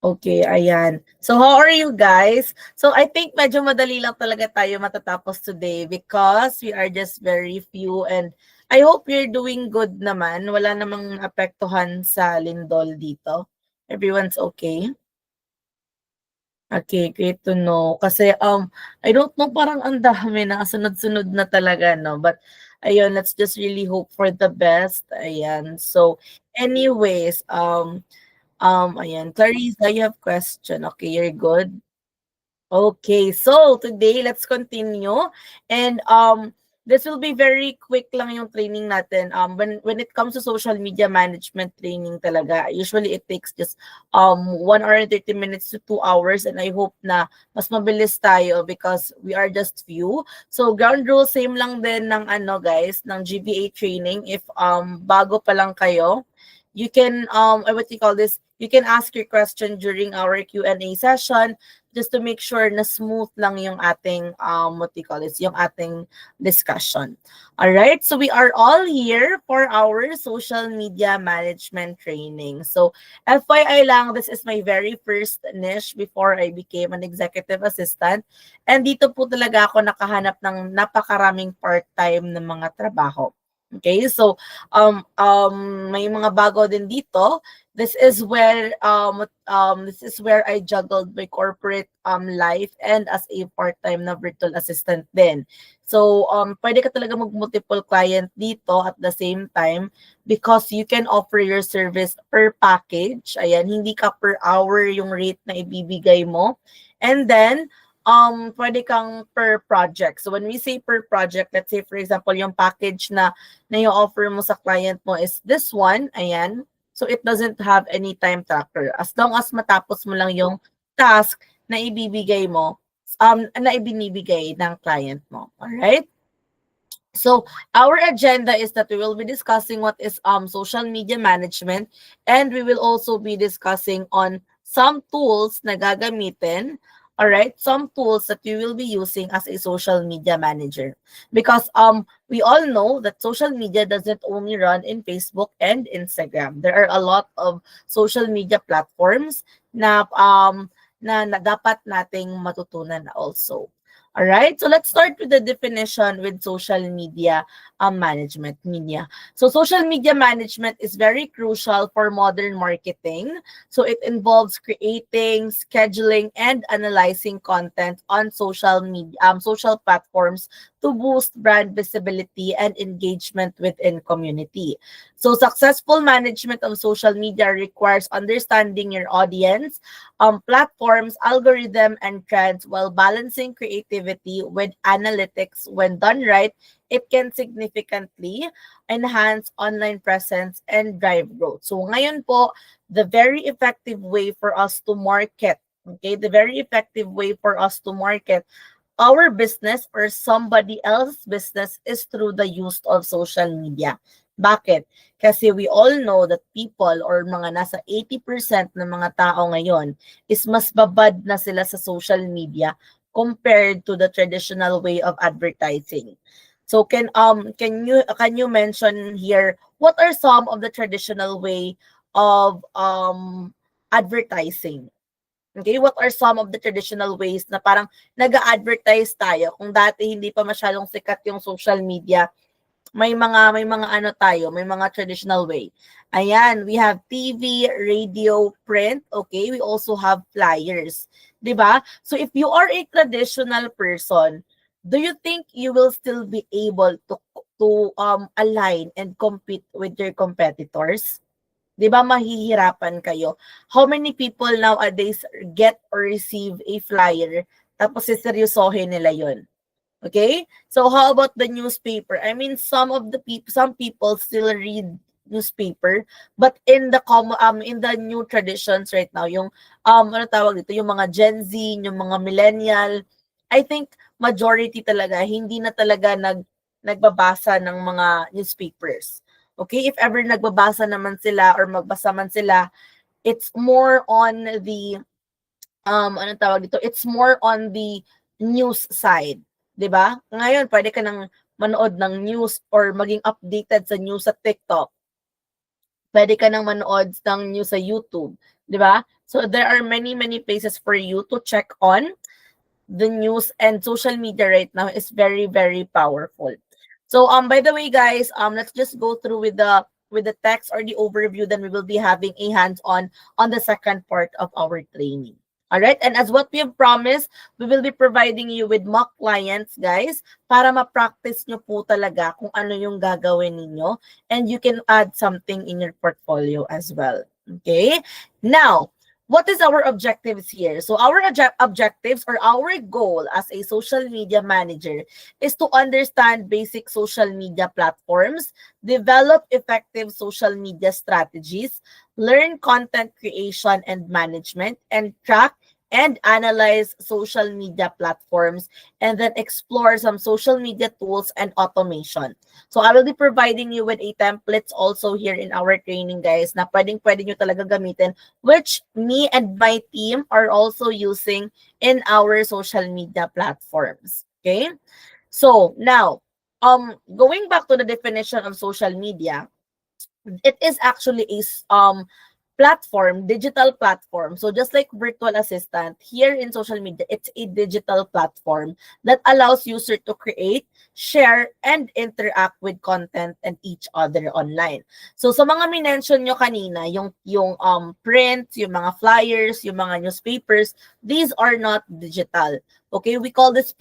Okay, ayan. So how are you guys? So I think medyo madali lang talaga tayo matatapos today because we are just very few and I hope you're doing good naman. Wala namang apektuhan sa lindol dito. Everyone's okay? Okay, great to know. Kasi I don't know, parang ang dami na sunod-sunod na talaga, no? But ayun, let's just really hope for the best. Ayan. So anyways, ayan, Clarissa, you have question. Okay, you're good. Okay, so today let's continue and this will be very quick lang yung training natin. When it comes to social media management training talaga, usually it takes just 1 hour and 30 minutes to 2 hours and I hope na mas mabilis tayo because we are just few. So ground rules same lang din ng ano guys, ng GBA training. If bago pa lang kayo, you can what you call this, you can ask your question during our Q&A session just to make sure na smooth lang yung ating what you call this, yung ating discussion. All right, so we are all here for our social media management training. So FYI lang, this is my very first niche before I became an executive assistant. And dito po talaga ako nakahanap ng napakaraming part-time na mga trabaho. Okay, so may mga bago din dito. This is where I juggled my corporate life and as a part-time na virtual assistant din. So pwede ka talaga mag-multiple client dito at the same time because you can offer your service per package. Ayan, hindi ka per hour yung rate na ibibigay mo. And then pwede kang per project. So when we say per project, let's say for example, yung package na i-offer mo sa client mo is this one, ayan. So it doesn't have any time tracker. As long as matapos mo lang yung task na ibibigay mo, na ibinibigay ng client mo. Alright? So our agenda is that we will be discussing what is social media management and we will also be discussing on some tools na gagamitin, all right, some tools that we will be using as a social media manager because we all know that social media doesn't only run in Facebook and Instagram. There are a lot of social media platforms na dapat nating matutunan also. All right, so let's start with the definition with social media management. So social media management is very crucial for modern marketing. So it involves creating, scheduling, and analyzing content on social media, social platforms to boost brand visibility and engagement within community. So successful management of social media requires understanding your audience, platforms, algorithm, and trends while balancing creativity with analytics. When done right, it can significantly enhance online presence and drive growth. So ngayon po, the very effective way for us to market, okay, the very effective way for us to market our business or somebody else's business is through the use of social media. Bakit? Kasi we all know that people or mga nasa 80% ng mga tao ngayon is mas babad na sila sa social media compared to the traditional way of advertising. So can you mention here what are some of the traditional way of advertising? Okay, what are some of the traditional ways na parang nag-a-advertise tayo kung dati hindi pa masyadong sikat yung social media, may mga ano tayo, may mga traditional way. Ayan, we have TV, radio, print, okay? We also have flyers, 'di ba? So if you are a traditional person, do you think you will still be able to align and compete with your competitors? 'Di ba mahihirapan kayo? How many people nowadays get or receive a flyer tapos seseryosohin nila 'yon? Okay? So how about the newspaper? I mean, some people still read newspaper, but in the new traditions right now, yung ano tawag dito, yung mga Gen Z, yung mga millennial, I think majority talaga hindi na talaga nagbabasa ng mga newspapers. Okay? If ever nagbabasa naman sila or magbasa man sila, it's more on the ano tawag dito, it's more on the news side, 'di ba? Ngayon pwede ka nang manood ng news or maging updated sa news sa TikTok. Pwede ka nang manood ng news sa YouTube, di ba? So there are many places for you to check on the news, and social media right now is very powerful. So by the way guys, let's just go through with the text or the overview, then we will be having a hands on the second part of our training. All right, and as what we have promised, we will be providing you with mock clients guys, para ma-practice nyo po talaga kung ano yung gagawin ninyo, and you can add something in your portfolio as well. Okay, now what is our objectives here? So our objectives or our goal as a social media manager is to understand basic social media platforms, develop effective social media strategies, learn content creation and management, and track and analyze social media platforms, and then explore some social media tools and automation. So I will be providing you with a templates also here in our training guys, na pwede nyo talaga gamitin, which me and my team are also using in our social media platforms. Okay? So now, going back to the definition of social media, it is actually a platform, digital platform. So just like virtual assistant, here in social media, it's a digital platform that allows user to create, share, and interact with content and each other online. So sa mga minention nyo kanina, yung print, yung mga flyers, yung mga newspapers, these are not digital. Okay, we call this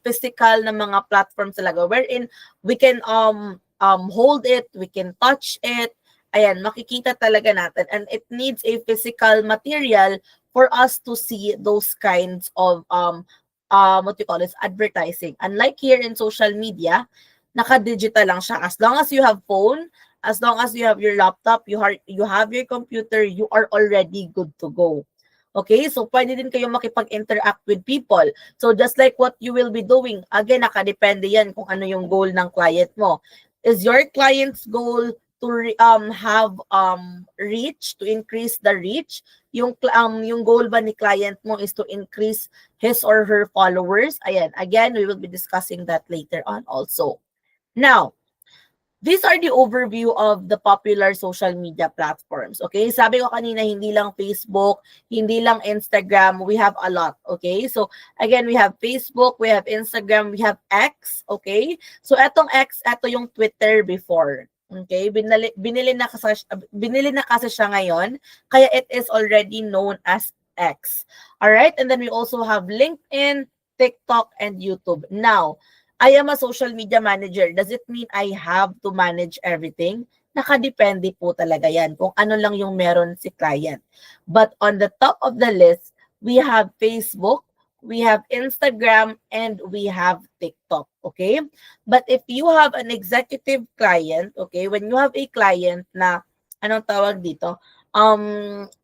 physical na mga platforms talaga, wherein we can hold it, we can touch it. Ayan, makikita talaga natin, and it needs a physical material for us to see those kinds of what you call this, advertising. Unlike here in social media, naka-digital lang siya. As long as you have phone, as long as you have your laptop, you have your computer, you are already good to go. Okay, so pwede din kayo makipag-interact with people. So just like what you will be doing, again, nakadepende yan kung ano yung goal ng client mo. Is your client's goal to have reach, to increase the reach? Yung goal ba ni client mo is to increase his or her followers? Ayan, again, we will be discussing that later on also. Now, these are the overview of the popular social media platforms. Okay? Sabi ko kanina, hindi lang Facebook, hindi lang Instagram, we have a lot. Okay? So, again, we have Facebook, we have Instagram, we have X. Okay? So, etong X, eto yung Twitter before. Okay? Binili na kasi siya ngayon, kaya it is already known as X. Alright? And then we also have LinkedIn, TikTok, and YouTube. Now, I am a social media manager. Does it mean I have to manage everything? Nakadepende po talaga yan kung ano lang yung meron si client. But on the top of the list, we have Facebook, we have Instagram, and we have TikTok. Okay? But if you have an executive client, okay, when you have a client na, anong tawag dito?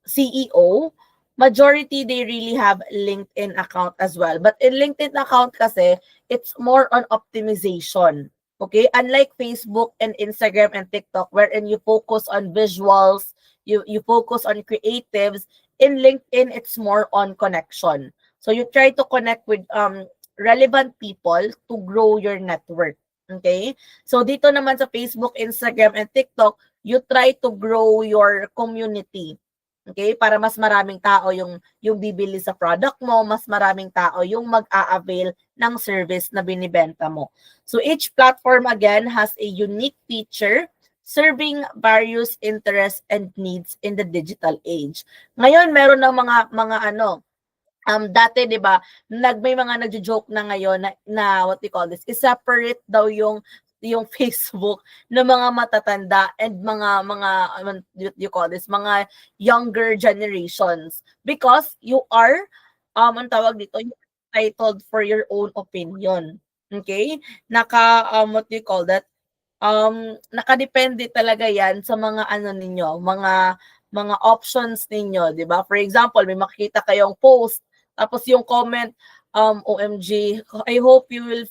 CEO, majority, they really have LinkedIn account as well. But in LinkedIn account kasi, it's more on optimization. Okay? Unlike Facebook and Instagram and TikTok, wherein you focus on visuals, you focus on creatives, in LinkedIn, it's more on connection. So you try to connect with relevant people to grow your network. Okay? So dito naman sa Facebook, Instagram, and TikTok, you try to grow your community. Okay? Para mas maraming tao yung bibili sa product mo, mas maraming tao yung mag-a-avail ng service na binibenta mo. So each platform again has a unique feature serving various interests and needs in the digital age. Ngayon meron ng mga dati 'di ba, may mga nagjo-joke na ngayon na what we call this, i-separate daw yung Facebook ng mga matatanda and mga you call this, mga younger generations, because you are ang tawag dito, you are entitled for your own opinion. Okay? What do you call that? Nakadepende talaga 'yan sa mga ano ninyo, mga options ninyo, 'di ba? For example, may makikita kayong post, tapos yung comment, OMG, I hope you will,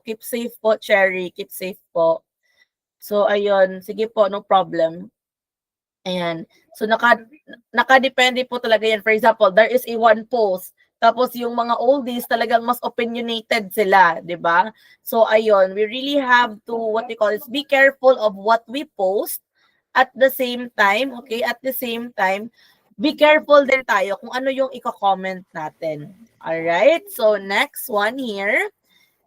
keep safe po, Cherry, keep safe po. So, ayun, sige po, no problem. Ayan. So, nakadepende po talaga yan. For example, there is a one post, tapos yung mga oldies talagang mas opinionated sila, di ba? So, ayun, we really have to, what we call is, be careful of what we post, at the same time, okay, at the same time, be careful din tayo kung ano yung i-comment natin. Alright? So, next one here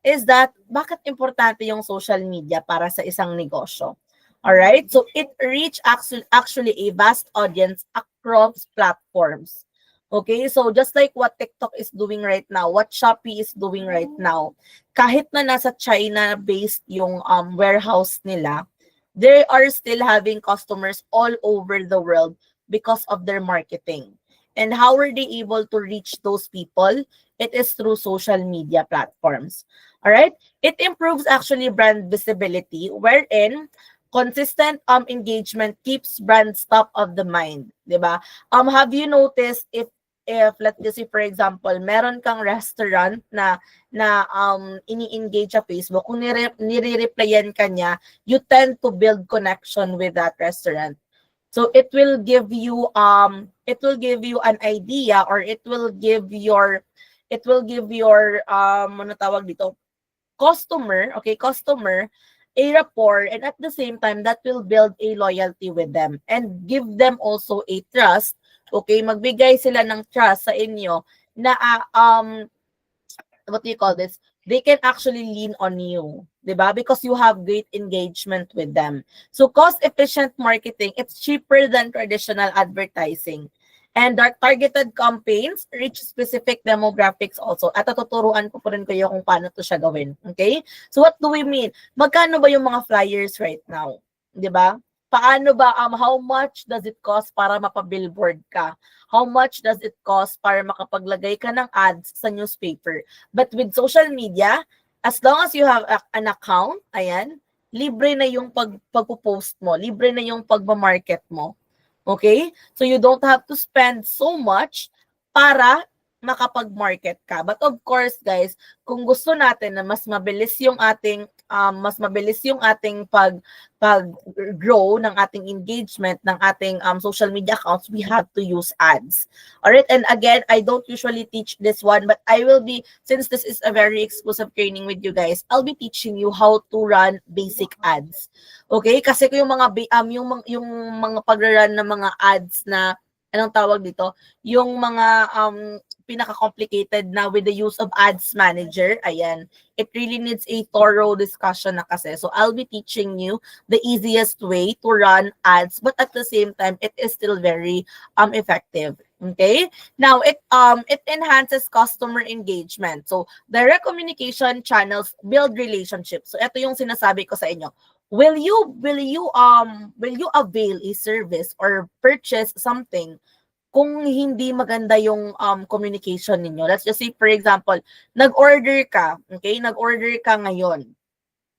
is that bakit importante yung social media para sa isang negosyo? Alright? So, it reach actually a vast audience across platforms. Okay? So, just like what TikTok is doing right now, what Shopee is doing right now, kahit na nasa China-based yung warehouse nila, they are still having customers all over the world because of their marketing. And how are they able to reach those people? It is through social media platforms. All right? It improves actually brand visibility wherein consistent engagement keeps brands top of the mind, 'di ba? Have you noticed if let's just say for example, meron kang restaurant na ini-engage sa Facebook, kung nire-replyan ka niya, you tend to build connection with that restaurant. So it will give you an idea, or it will give your ano tawag dito, customer a rapport, and at the same time that will build a loyalty with them and give them also a trust. Okay, magbigay sila ng trust sa inyo na what do you call this? They can actually lean on you, 'di ba? Because you have great engagement with them. So cost-efficient marketing, it's cheaper than traditional advertising. And our targeted campaigns reach specific demographics also. At tuturuan ko po rin kayo kung paano to siya gawin. Okay? So what do we mean? Magkano ba yung mga flyers right now? 'Di ba? Paano ba, how much does it cost para mapabillboard ka? How much does it cost para makapaglagay ka ng ads sa newspaper? But with social media, as long as you have an account, ayan, libre na yung pagpo-post mo, libre na yung pagma-market mo. Okay? So you don't have to spend so much para makapag-market ka. But of course, guys, kung gusto natin na mas mabilis yung ating pag-grow ng ating engagement ng ating social media accounts, we have to use ads. All right? And again, I don't usually teach this one, but I will be, since this is a very exclusive training with you guys, I'll be teaching you how to run basic ads. Okay? Kasi yung mga yung mga pag-run ng mga ads na anong tawag dito? Yung mga pinaka-complicated na with the use of ads manager, ayan, it really needs a thorough discussion na kasi. So I'll be teaching you the easiest way to run ads, but at the same time, it is still very effective. Okay? Now, it enhances customer engagement. So direct communication channels build relationships. So ito yung sinasabi ko sa inyo. Will you avail a service or purchase something kung hindi maganda yung communication ninyo? Let's just say, for example, nag-order ka, okay? Nag-order ka ngayon.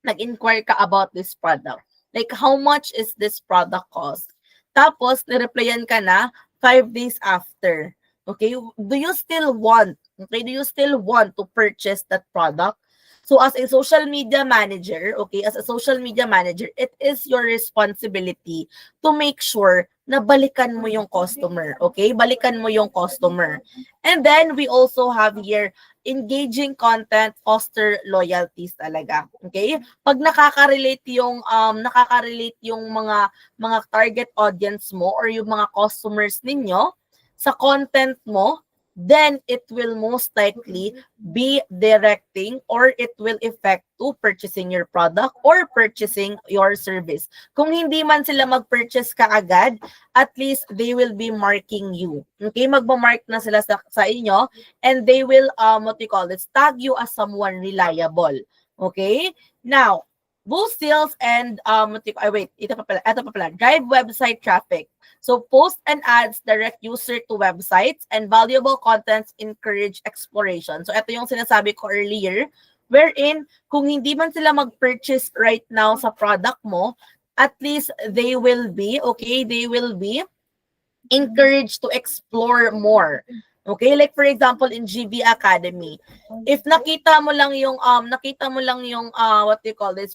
Nag-inquire ka about this product. Like, how much is this product cost? Tapos, nireplyan ka na 5 days after. Okay? Do you still want to purchase that product? So as a social media manager, it is your responsibility to make sure na balikan mo yung customer, okay? Balikan mo yung customer. And then we also have here engaging content foster loyalties talaga, okay? Pag nakaka-relate yung mga target audience mo or yung mga customers ninyo sa content mo, then it will most likely be directing, or it will affect to purchasing your product or purchasing your service. Kung hindi man sila mag-purchase kaagad, at least they will be marking you. Okay? Magmamark na sila sa inyo, and they will, tag you as someone reliable. Okay? Now, boost sales and, ito pa pala, drive website traffic. So post and ads direct user to websites, and valuable contents encourage exploration. So ito yung sinasabi ko earlier, wherein kung hindi man sila mag-purchase right now sa product mo, at least they will be encouraged to explore more. Okay, like for example in GV Academy, if nakita mo lang yung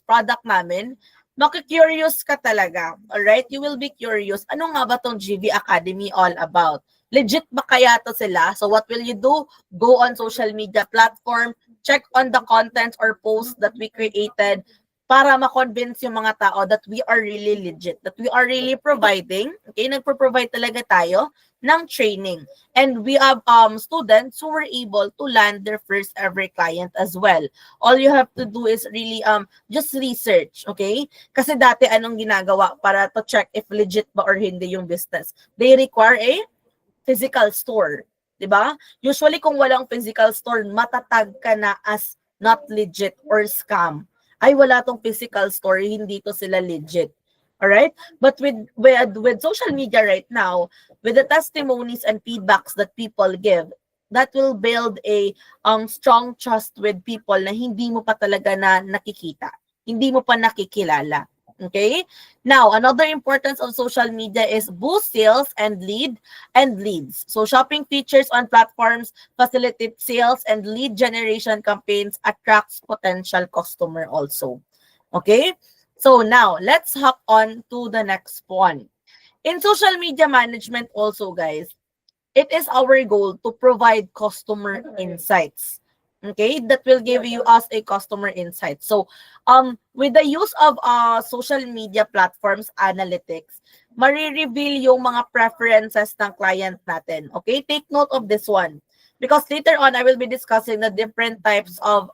product namin, maki-curious ka talaga. Alright? You will be curious. Ano nga ba tong GV Academy all about? Legit ba kaya to sila? So what will you do? Go on social media platform, check on the contents or posts that we created, para ma-convince yung mga tao that we are really legit, that we are really providing, okay, nagpo-provide talaga tayo ng training. And we have students who were able to land their first ever client as well. All you have to do is really just research, okay? Kasi dati anong ginagawa para to check if legit ba or hindi yung business? They require a physical store, 'di ba? Usually kung walang physical store, matatag ka na as not legit or scam. Ay wala tong physical store, hindi to sila legit. All right? But with social media right now, with the testimonies and feedbacks that people give, that will build a strong trust with people na hindi mo pa talaga na nakikita. Hindi mo pa nakikilala. Okay? Now, another importance of social media is boost sales and leads. So shopping features on platforms facilitate sales and lead generation campaigns attracts potential customer also. Okay? So now, let's hop on to the next one. In social media management also, guys, it is our goal to provide customer insights. Okay, that will give you us a customer insight. So, with the use of social media platforms analytics, mari-reveal yung mga preferences ng client natin. Okay, take note of this one because later on I will be discussing the different types of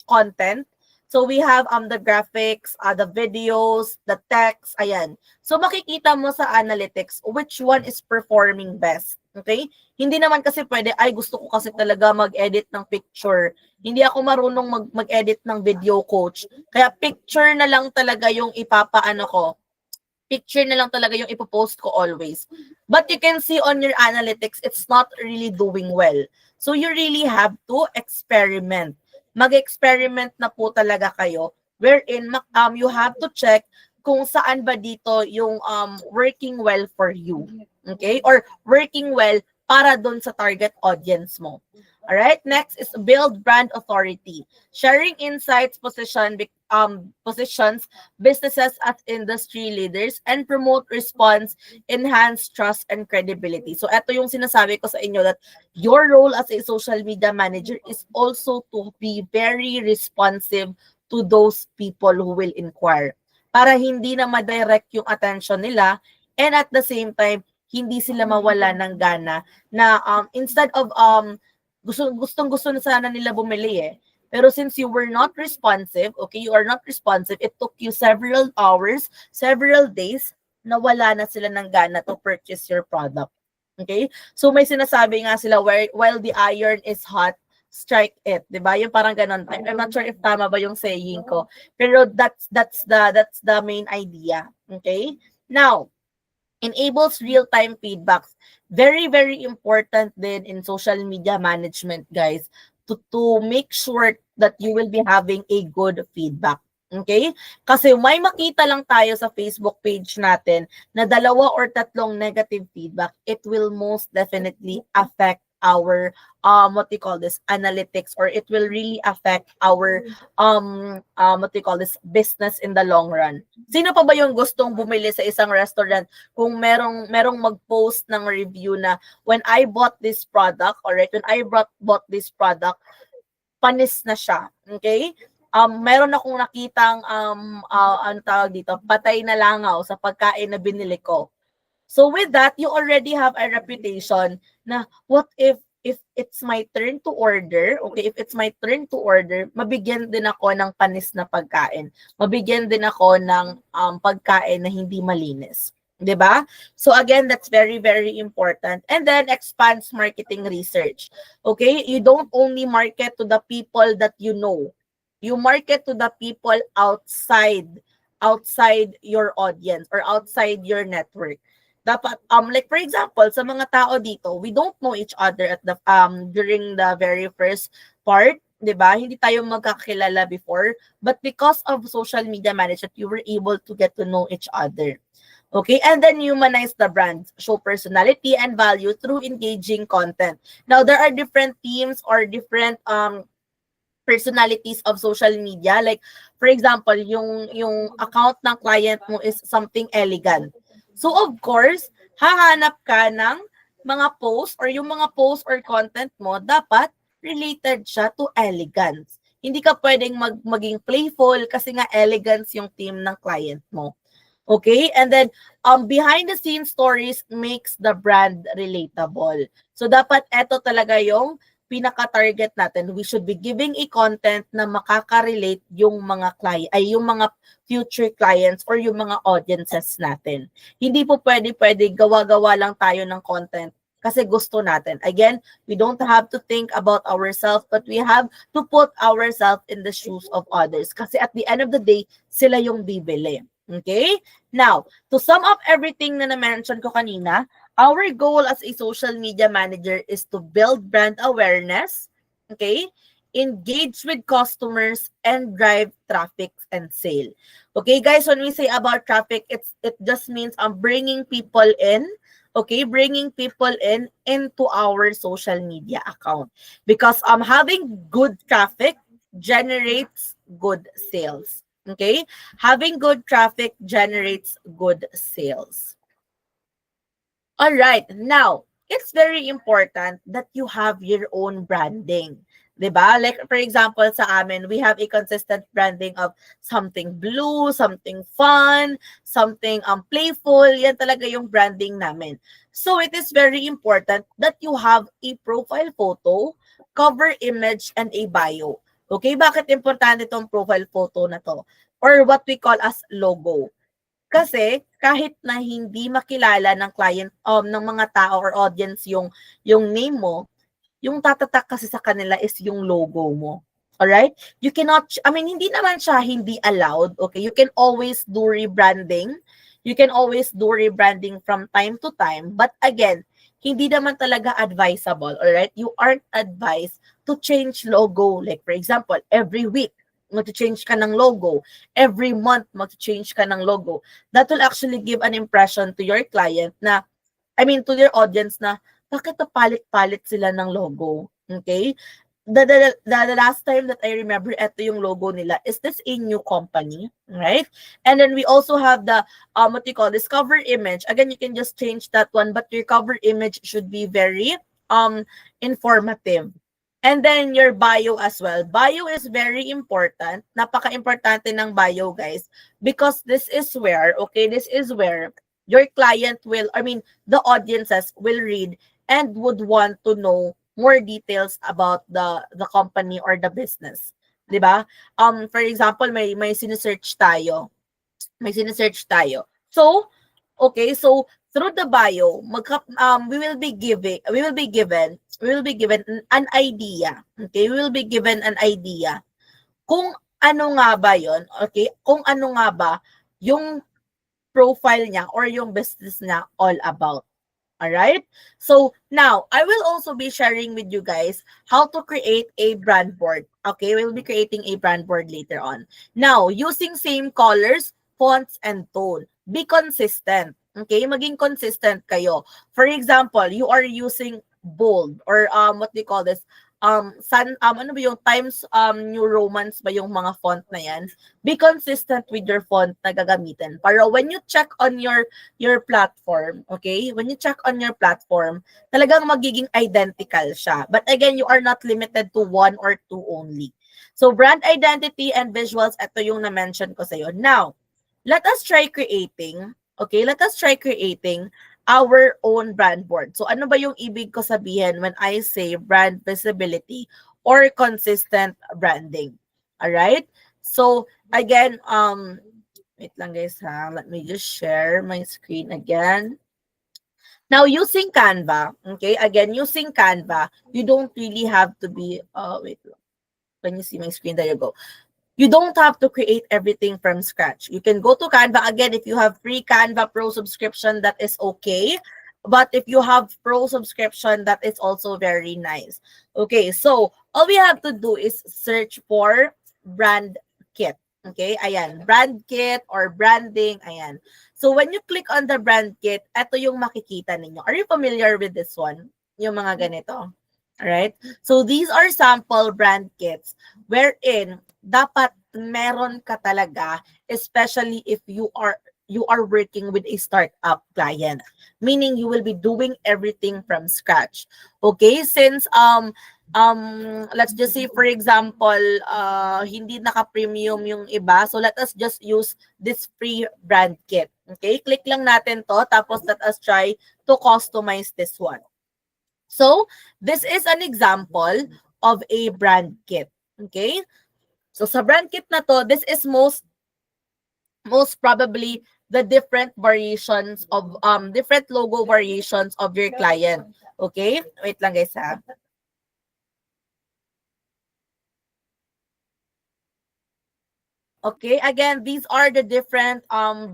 content. So we have the graphics, the videos, the text, ayan. So makikita mo sa analytics which one is performing best. Okay? Hindi naman kasi pwede, ay gusto ko kasi talaga mag-edit ng picture. Hindi ako marunong mag-edit ng video coach. Kaya picture na lang talaga yung ipapaano ko. Picture na lang talaga yung ipopost ko always. But you can see on your analytics, it's not really doing well. So you really have to experiment. Mag-experiment na po talaga kayo wherein you have to check kung saan ba dito yung working well for you. Okay? Or working well para doon sa target audience mo. Alright? Next is build brand authority. Sharing insights positions businesses as industry leaders and promote response, enhance trust and credibility. So ito yung sinasabi ko sa inyo that your role as a social media manager is also to be very responsive to those people who will inquire para hindi na ma-direct yung attention nila and at the same time hindi sila mawala ng gana na instead of gustong-gusto na sana nila bumili Pero since you were not responsive, okay, you are not responsive, it took you several hours, several days, na wala na sila ng gana to purchase your product. Okay? So may sinasabi nga sila, while the iron is hot, strike it, 'di ba? Yung parang ganon. I'm not sure if tama ba yung saying ko. Pero that's the main idea. Okay? Now, enables real-time feedbacks. Very, very important din in social media management, guys, to make sure that you will be having a good feedback. Okay? Kasi may makita lang tayo sa Facebook page natin na 2 or 3 negative feedback, it will most definitely affect our what you call this analytics, or it will really affect our what you call this business in the long run. Sino pa ba yung gustong bumili sa isang restaurant kung merong mag-post ng review na when I bought this product, alright, when I bought this product, panis na siya. Okay? Meron akong nakitang ano tawag dito, patay na langaw sa pagkain na binili ko. So with that, you already have a reputation na what if it's my turn to order, okay, if it's my turn to order, mabigyan din ako ng panis na pagkain. Mabigyan din ako ng pagkain na hindi malinis. 'Di ba? So again, that's very, very important. And then expands marketing research. Okay? You don't only market to the people that you know. You market to the people outside your audience or outside your network. Dapat like for example sa mga tao dito, we don't know each other at the during the very first part, 'di ba? Hindi tayo magkakilala before, but because of social media management, you were able to get to know each other. Okay, and then humanize the brand, show personality and value through engaging content. Now there are different themes or different personalities of social media, like for example yung account ng client mo is something elegant. So of course, hahanap ka ng mga post or yung mga post or content mo dapat related siya to elegance. Hindi ka pwedeng maging playful kasi nga elegance yung team ng client mo. Okay? And then, behind the scenes stories makes the brand relatable. So, dapat eto talaga yung pinaka-target natin. We should be giving a content na makaka-relate yung mga client, ay yung mga future clients or yung mga audiences natin. Hindi po pwede gawa-gawa lang tayo ng content kasi gusto natin. Again, we don't have to think about ourselves, but we have to put ourselves in the shoes of others. Kasi at the end of the day, sila yung bibili. Okay? Now, to sum up everything na na-mention ko kanina, our goal as a social media manager is to build brand awareness, okay? Engage with customers and drive traffic and sale. Okay, guys, when we say about traffic, it just means bringing people in, okay, bringing people in into our social media account because having good traffic generates good sales. Okay? Having good traffic generates good sales. All right. Now, it's very important that you have your own branding. 'Di ba? Like for example sa amin, we have a consistent branding of something blue, something fun, something playful. Yan talaga yung branding namin. So it is very important that you have a profile photo, cover image, and a bio. Okay, bakit importante itong profile photo na to? Or what we call as logo. Kasi kahit na hindi makilala ng client ng mga tao or audience yung name mo, yung tatatak kasi sa kanila is yung logo mo. Alright? You cannot, I mean, hindi naman siya hindi allowed. Okay? You can always do rebranding. You can always do rebranding from time to time. But again, hindi naman talaga advisable. Alright? You aren't advised to change logo. Like for example, every week, mag-change ka ng logo. Every month, mag-change ka ng logo. That will actually give an impression to your client na, I mean, to your audience na, bakit palit-palit sila ng logo? Okay? The last time that I remember, ito yung logo nila. Is this a new company? Right? And then we also have the, what you call this, cover image. Again, you can just change that one, but your cover image should be very informative. And then your bio as well. Bio is very important. Napaka-importante ng bio, guys. Because this is where, okay, this is where your client will, I mean, the audiences will read and would want to know more details about the company or the business. 'Di ba? For example, may sinesearch tayo. May sinesearch tayo. So, okay, so through the bio, we will be given an idea. Okay, we will be given an idea kung ano nga ba 'yon, okay? Kung ano nga ba yung profile niya or yung business niya all about. All right? So, now, I will also be sharing with you guys how to create a brand board. Okay, we'll be creating a brand board later on. Now, using same colors, fonts, and tone. Be consistent. Okay, maging consistent kayo. For example, you are using bold or what do you call this? Ano ba yung Times New Romans ba yung mga font na yan? Be consistent with your font na gagamitin. Para when you check on your platform, okay? When you check on your platform, talagang magiging identical siya. But again, you are not limited to one or two only. So brand identity and visuals, ito yung na-mention ko sa'yo. Now, let us try creating, okay? Let us try creating our own brand board. So ano ba yung ibig ko sabihin when I say brand visibility or consistent branding? All right? So again, wait lang guys ha. Let me just share my screen again. Now using Canva, okay? Again, using Canva, you don't really have to be wait lang. Can you see my screen? There you go. You don't have to create everything from scratch. You can go to Canva. Again, if you have free Canva Pro subscription, that is okay. But if you have Pro subscription, that is also very nice. Okay, so all we have to do is search for brand kit. Okay, ayan, brand kit or branding, ayan. So when you click on the brand kit, ito yung makikita ninyo. Are you familiar with this one? Yung mga ganito. Alright? So these are sample brand kits wherein dapat meron ka talaga, especially if you are working with a startup client, meaning you will be doing everything from scratch. Okay, since let's just say for example, hindi naka-premium yung iba. So let us just use this free brand kit. Okay? Click lang natin to, tapos let us try to customize this one. So this is an example of a brand kit. Okay? So sa brand kit na to, this is most probably the different variations of different logo variations of your client. Okay? Wait lang guys ha. Okay, again, these are the different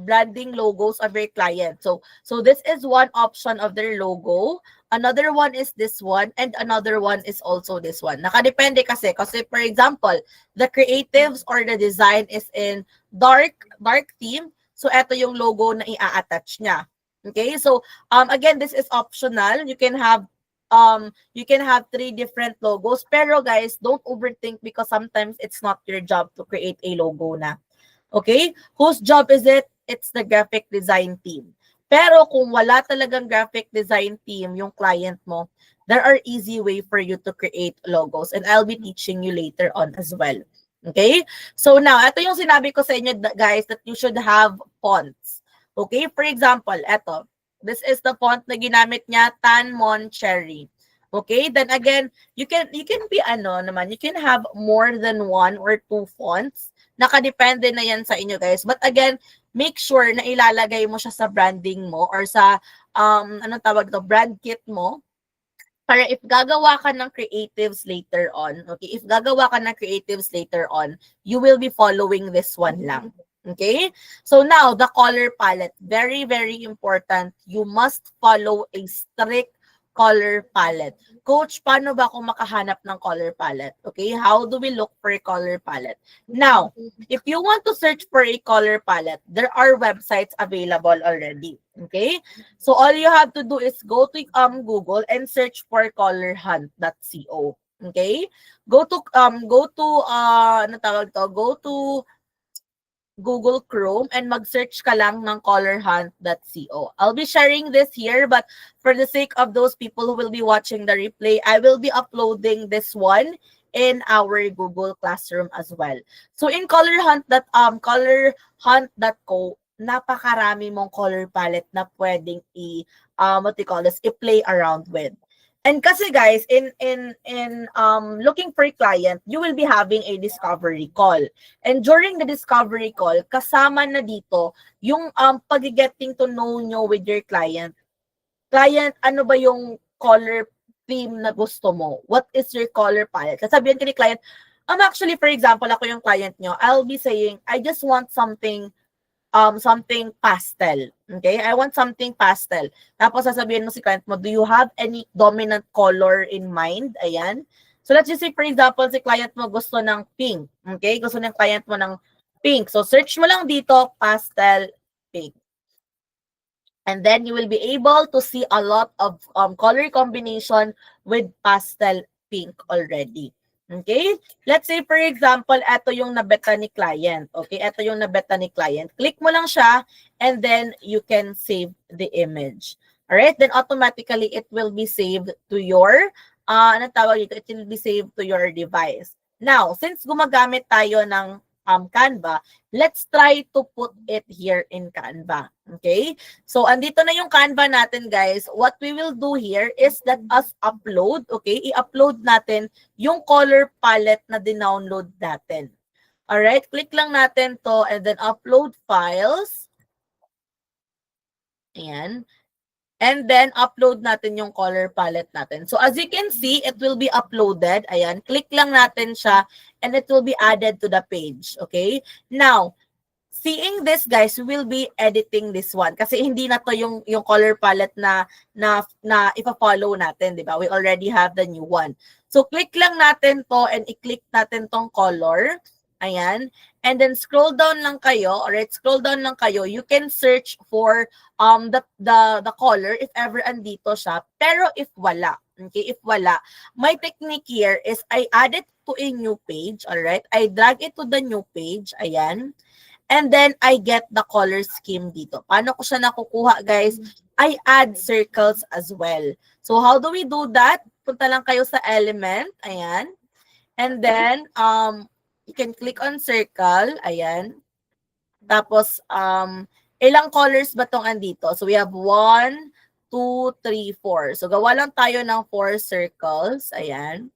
branding logos of your client. So this is one option of their logo. Another one is this one, and another one is also this one. Nakadepende kasi for example, the creatives or the design is in dark theme. So ito yung logo na i-attach niya. Okay? So again, this is optional. You can have 3 different logos, pero guys, don't overthink because sometimes it's not your job to create a logo na. Okay? Whose job is it? It's the graphic design team. Pero kung wala talagang graphic design team yung client mo, there are easy way for you to create logos, and I'll be teaching you later on as well. Okay? So now, ito yung sinabi ko sa inyo guys that you should have fonts. Okay? For example, ito. This is the font na ginamit niya, Tanmon Cherry. Okay? Then again, you can be you can have more than 1 or 2 fonts. Nakadepende na yan sa inyo guys. But again, make sure na ilalagay mo siya sa branding mo or sa brand kit mo. Para if gagawa ka ng creatives later on, you will be following this one lang. Okay? So now, the color palette. Very, very important. You must follow a strict color palette. Coach, paano ba ako makahanap ng color palette? Okay? How do we look for a color palette? Now, if you want to search for a color palette, there are websites available already. Okay? So all you have to do is go to Google and search for colorhunt.co. Okay? Go to Google Chrome and mag-search ka lang ng colorhunt.co. I'll be sharing this here, but for the sake of those people who will be watching the replay, I will be uploading this one in our Google Classroom as well. So in colorhunt.co, napakarami mong color palette na pwedeng i-play around with. And kasi guys, in looking for a client, you will be having a discovery call. And during the discovery call, kasama na dito yung pag-getting to know nyo with your client. Client, ano ba yung color theme na gusto mo? What is your color palette? Sasabihin ka ni client, actually, for example, ako yung client nyo, I'll be saying, I just want something pastel. Okay? I want something pastel. Tapos sasabihin mo si client mo, do you have any dominant color in mind? Ayan. So let's just say, for example, si client mo gusto ng pink. Okay? Gusto ng client mo ng pink. So search mo lang dito, pastel pink. And then you will be able to see a lot of color combination with pastel pink already. Okay? Let's say, for example, ito yung nabeta ni client. Okay? Ito yung nabeta ni client. Click mo lang siya, and then you can save the image. Alright? Then automatically, it will be saved to your, it will be saved to your device. Now, since gumagamit tayo ng Canva, let's try to put it here in Canva. Okay? So, andito na yung Canva natin, guys. What we will do here is let us upload, okay? I-upload natin yung color palette na dinownload natin. Alright? Click lang natin to and then upload files. Ayan. And then, upload natin yung color palette natin. So, as you can see, it will be uploaded. Ayan. Click lang natin siya and it will be added to the page. Okay? Now, seeing this, guys, we will be editing this one. Kasi hindi na to yung color palette na ipa-follow natin, di ba? We already have the new one. So, click lang natin to and i-click natin tong color. Ayan. And then scroll down lang kayo. Alright, scroll down lang kayo. You can search for the color if ever andito siya. Pero if wala, okay, if wala, my technique here is I add it to a new page. Alright, I drag it to the new page. Ayan. And then I get the color scheme dito. Paano ko siya nakukuha, guys? I add circles as well. So how do we do that? punta lang kayo sa element, ayan. And then, you can click on circle, ayan. Tapos, ilang colors ba tong andito? So, we have 1, 2, 3, 4. So, gawa lang tayo ng 4 circles. Ayan.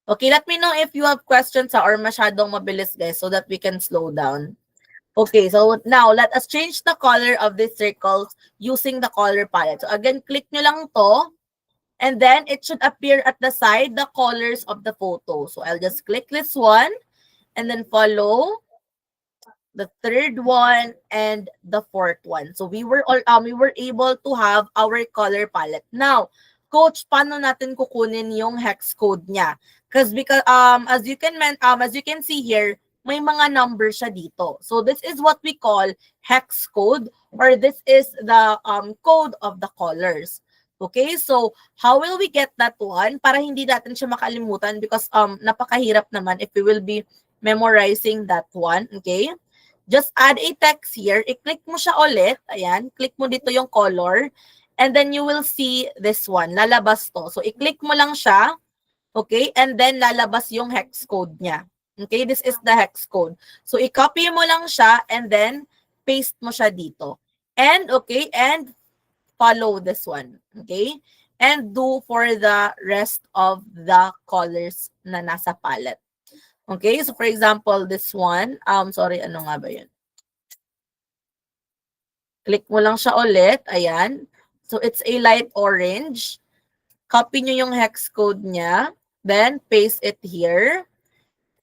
Okay, let me know if you have questions or masyadong mabilis, guys, so that we can slow down. Okay, so now, let us change the color of these circles using the color palette. So, again, click nyo lang to. And then, it should appear at the side, the colors of the photo. So, I'll just click this one. And then follow the third one, and the fourth one. So we were able to have our color palette. Now, coach, paano natin kukunin yung hex code niya? Because as you can see here, may mga numbers siya dito. So this is what we call hex code, or this is the code of the colors. Okay, so how will we get that one para hindi natin siya makalimutan, because napakahirap naman if we will be memorizing that one. Okay, just add a text here. I-click mo siya ulit. Ayan. Click mo dito yung color. And then you will see this one. Lalabas to. So, i-click mo lang siya. Okay? And then lalabas yung hex code niya. Okay? This is the hex code. So, i-copy mo lang siya and then paste mo siya dito. And, okay? And follow this one. Okay? And do for the rest of the colors na nasa palette. Okay, so for example, this one, sorry, ano nga ba yun? Click mo lang siya ulit, ayan. So it's a light orange. Copy nyo yung hex code niya, then paste it here.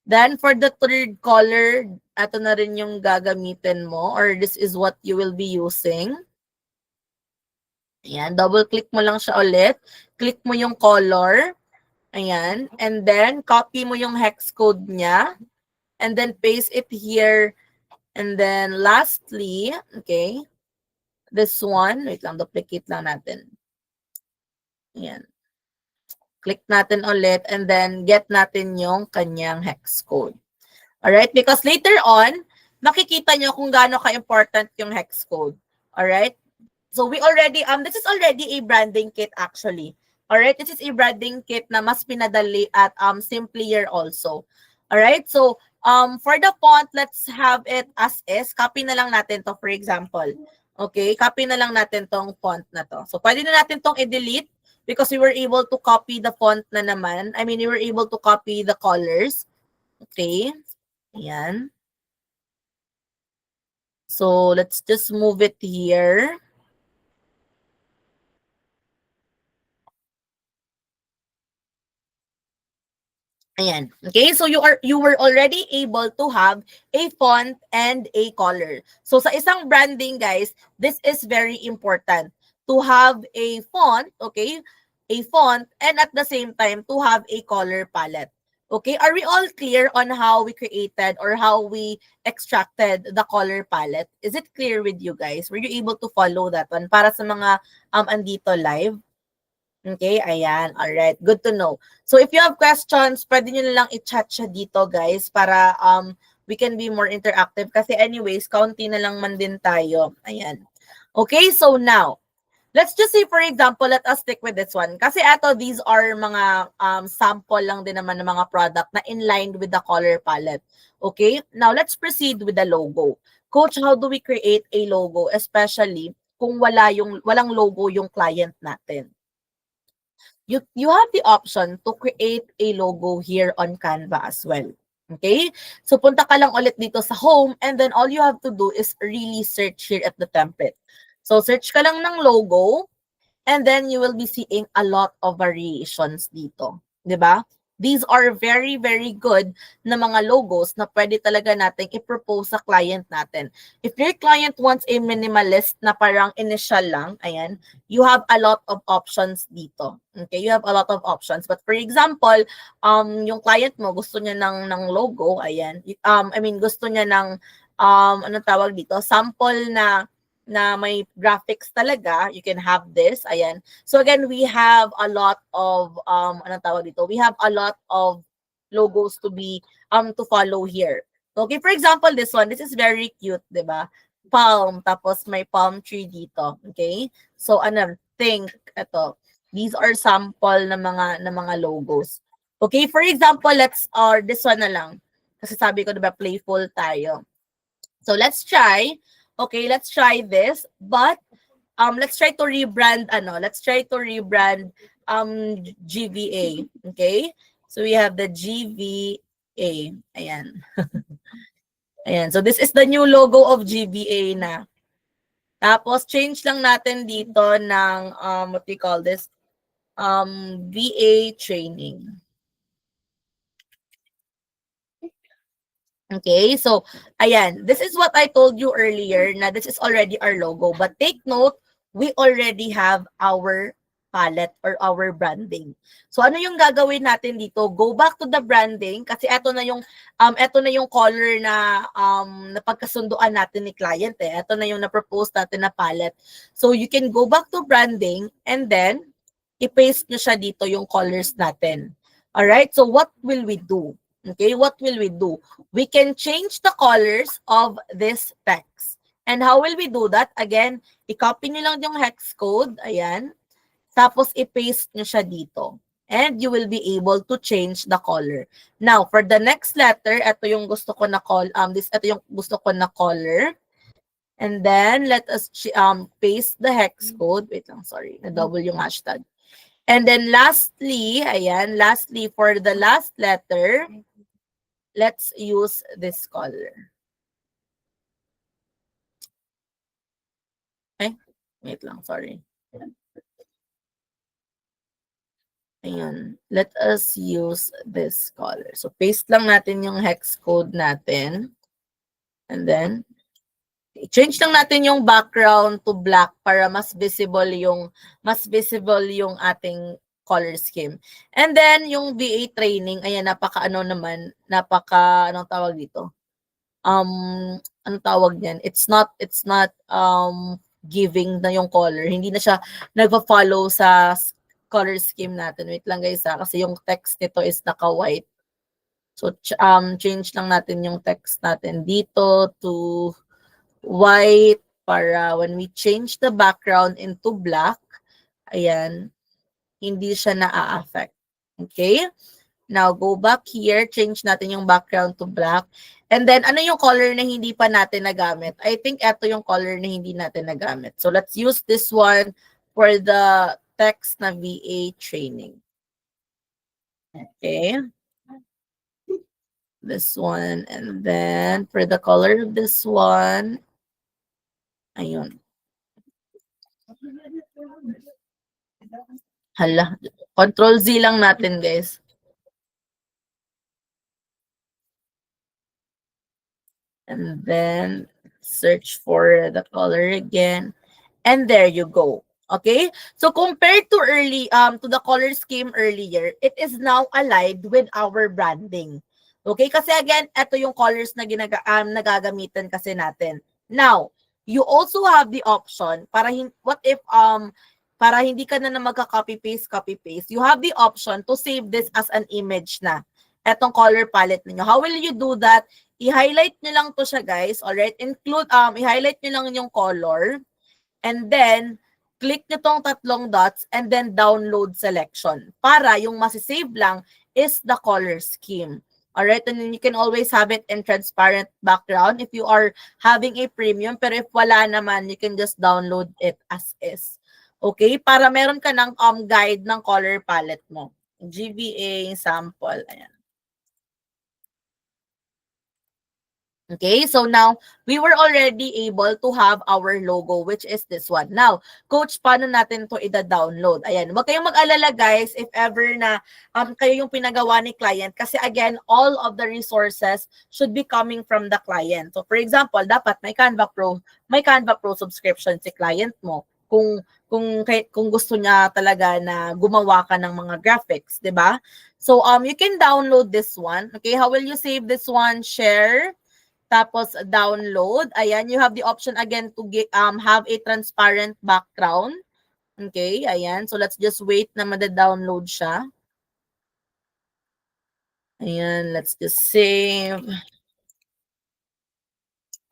Then for the third color, ito na rin yung gagamitin mo, or this is what you will be using. Ayan, double click mo lang siya ulit. Click mo yung color. Ayan, and then copy mo yung hex code niya. And then paste it here. And then lastly, okay, this one, wait lang, duplicate lang natin. Ayan. Click natin ulit and then get natin yung kanyang hex code. Alright, because later on, makikita nyo kung gaano ka-important yung hex code. Alright? So we already, this is already a branding kit actually. Alright, this is a branding kit na mas pinadali at simpler also. Alright, so for the font, let's have it as is. Copy na lang natin to, for example. Okay, copy na lang natin tong font na to. So pwede na natin tong i-delete because we were able to copy the font na naman. I mean, we were able to copy the colors. Okay, ayan. So let's just move it here. Ayan. Okay, so you were already able to have a font and a color. So sa isang branding, guys, this is very important to have a font, okay? A font, and at the same time to have a color palette. Okay, are we all clear on how we created or how we extracted the color palette? Is it clear with you guys? Were you able to follow that one para sa mga andito live? Okay, ayan. Alright, good to know. So if you have questions, pwede nyo na lang i-chat siya dito, guys, para we can be more interactive. Kasi anyways, kaunti na lang man din tayo. Ayan. Okay, so now, let's just say, for example, let us stick with this one. Kasi ato, these are mga sample lang din naman ng mga product na in line with the color palette. Okay, now let's proceed with the logo. Coach, how do we create a logo, especially kung walang logo yung client natin? You have the option to create a logo here on Canva as well. Okay? So punta ka lang ulit dito sa home and then all you have to do is really search here at the template. So search ka lang ng logo and then you will be seeing a lot of variations dito. 'Di ba? These are very, very good na mga logos na pwede talaga nating i-propose sa client natin. If your client wants a minimalist na parang initial lang, ayan, you have a lot of options dito. Okay, you have a lot of options. But for example, yung client mo gusto niya ng logo, ayan. I mean, gusto niya ng anong tawag dito, sample na may graphics talaga, you can have this. Ayan. So again, we have a lot of anong tawag dito? We have a lot of logos to be to follow here. Okay, for example, this one, this is very cute, 'di ba? Palm, tapos may palm tree dito. Okay? So ano, think, ito, these are sample na mga logos. Okay, for example, let's, or this one na lang. Kasi sabi ko, diba, playful tayo. So let's try. Okay, let's try this. But let's try to rebrand let's try to rebrand GVA. Okay? So we have the GVA. Ayan. Ayan. So this is the new logo of GVA na. Tapos change lang natin dito ng what do you call this? VA training. Okay, so ayan, this is what I told you earlier na this is already our logo. But take note, we already have our palette or our branding. So ano yung gagawin natin dito? Go back to the branding kasi eto na yung color na napagkasunduan natin ni client eh. Eto na yung na-propose natin na palette. So you can go back to branding and then i-paste nyo siya dito yung colors natin. All right? So what will we do? Okay, what will we do? We can change the colors of this text. And how will we do that? Again, i-copy nyo lang yung hex code. Ayan. Tapos i-paste nyo siya dito. And you will be able to change the color. Now, for the next letter, ito yung gusto ko na ito yung gusto ko na color. And then let us paste the hex code. Wait lang, sorry. Na-double yung hashtag. And then lastly, ayan, lastly for the last letter, let's use this color. Okay, wait lang, sorry. Ayan, let us use this color. So paste lang natin yung hex code natin. And then change lang natin yung background to black para mas visible yung ating color scheme. And then yung VA training, ayan, anong tawag dito? Anong tawag niyan? It's not giving na yung color. Hindi na siya nagpa-follow sa color scheme natin. Wait lang guys kasi yung text nito is naka-white. So change lang natin yung text natin dito to white para when we change the background into black, ayan, hindi siya na-affect. Okay? Now, go back here, change natin yung background to black. And then, ano yung color na hindi pa natin nagamit? I think ito yung color na hindi natin nagamit. So, let's use this one for the text na VA training. Okay. This one. And then, for the color of this one, ayun. Hala, Control Z lang natin, guys. And then search for the color again. And there you go. Okay? So compared to to the color scheme earlier, it is now aligned with our branding. Okay? Kasi again, ito yung colors na nagagamitan kasi natin. Now, you also have the option para para hindi ka na magka-copy paste, you have the option to save this as an image na. Etong color palette niyo. How will you do that? I-highlight nyo lang to siya, guys. Alright? I-highlight nyo lang yung color. And then, click nyo tong tatlong dots and then download selection. Para yung masisave lang is the color scheme. Alright? And then you can always have it in transparent background if you are having a premium. Pero if wala naman, you can just download it as is. Okay? Para meron ka ng guide ng color palette mo. GVA sample. Ayan. Okay, so now we were already able to have our logo, which is this one. Now, coach, paano natin to ida-download? Ayan, huwag kayong mag-alala guys if ever na kayo yung pinagawa ni client. Kasi again, all of the resources should be coming from the client. So for example, dapat may Canva Pro subscription si client mo. Kung gusto niya talaga na gumawa ka ng mga graphics, 'di ba? So you can download this one. Okay, how will you save this one? Share. Tapos download. Ayan, you have the option again to have a transparent background. Okay, ayan. So let's just wait na mada-download siya. Ayan, let's just save.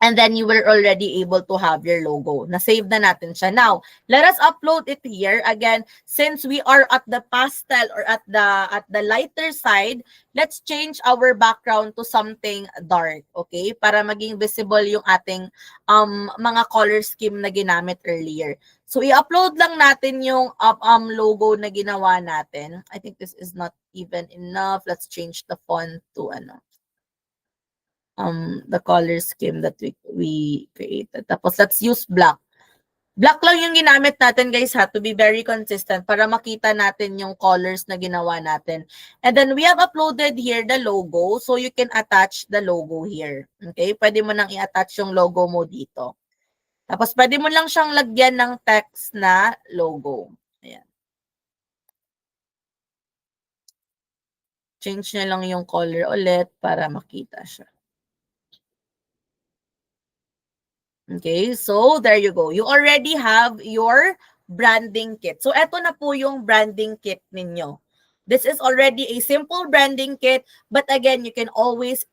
and then you were already able to have your logo. Na-save na natin siya. Now, let us upload it here. Again, since we are at the pastel or at the lighter side, let's change our background to something dark, okay? Para maging visible yung ating mga color scheme na ginamit earlier. So, i-upload lang natin yung logo na ginawa natin. I think this is not even enough. Let's change the font to the color scheme that we created. Tapos let's use black. Black lang yung ginamit natin, guys, ha, to be very consistent para makita natin yung colors na ginawa natin. And then we have uploaded here the logo, so you can attach the logo here. Okay? Pwede mo nang i-attach yung logo mo dito. Tapos pwede mo lang siyang lagyan ng text na logo. Ayan. Change nyo lang yung color ulit para makita siya. Okay, so there you go. You already have your branding kit. So eto na po yung branding kit ninyo. This is already a simple branding kit, but again, you can always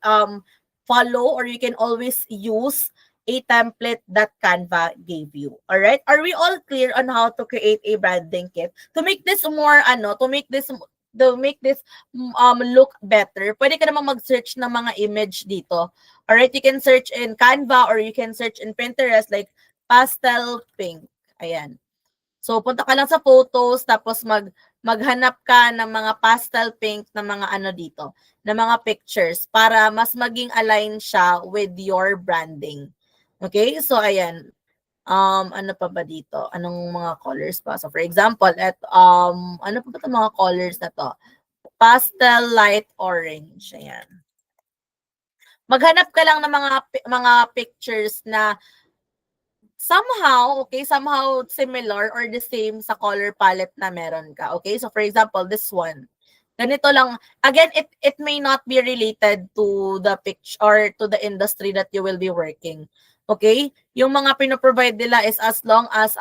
follow or you can always use a template that Canva gave you. All right? Are we all clear on how to create a branding kit? To make this more to make this look better, pwede ka namang mag-search ng mga image dito. Alright, you can search in Canva or you can search in Pinterest like pastel pink. Ayan. So, punta ka lang sa photos, tapos maghanap ka ng mga pastel pink na mga dito, na mga pictures para mas maging align siya with your branding. Okay? So, ayan. Ano pa ba dito? Anong mga colors pa? So, for example, ano pa ba itong mga colors na to? Pastel light orange. Ayan. Maghanap ka lang ng mga pictures na somehow similar or the same sa color palette na meron ka. Okay? So, for example, this one. Ganito lang. Again, it may not be related to the picture or to the industry that you will be working. Okay? Yung mga pinoprovide nila is as long as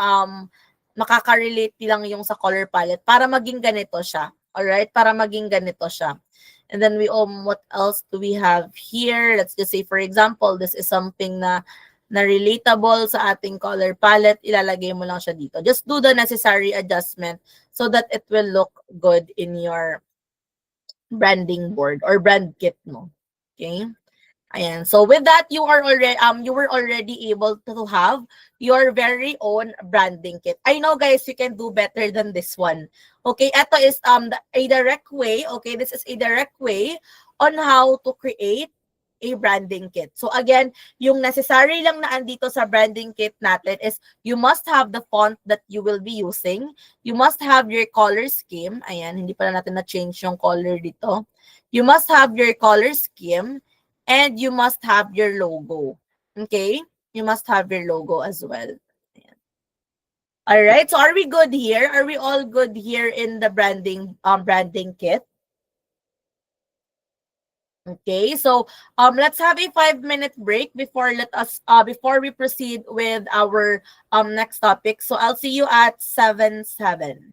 makaka-relate lang yung sa color palette para maging ganito siya. Alright? Para maging ganito siya. And then what else do we have here? Let's just say, for example, this is something na relatable sa ating color palette. Ilalagay mo lang siya dito. Just do the necessary adjustment so that it will look good in your branding board or brand kit mo. Okay? Ayan. So with that, you were already able to have your very own branding kit. I know, guys, you can do better than this one. Okay, ito is a direct way. Okay, this is a direct way on how to create a branding kit. So again, yung necessary lang na andito sa branding kit natin is you must have the font that you will be using. You must have your color scheme. Ayan, hindi pala natin na-change yung color dito. You must have your color scheme. And you must have your logo. Okay? You must have your logo as well. All right. So are we good here? Are we all good here in the branding kit? Okay. So let's have a 5-minute break before we proceed with our next topic. So I'll see you at 7:07.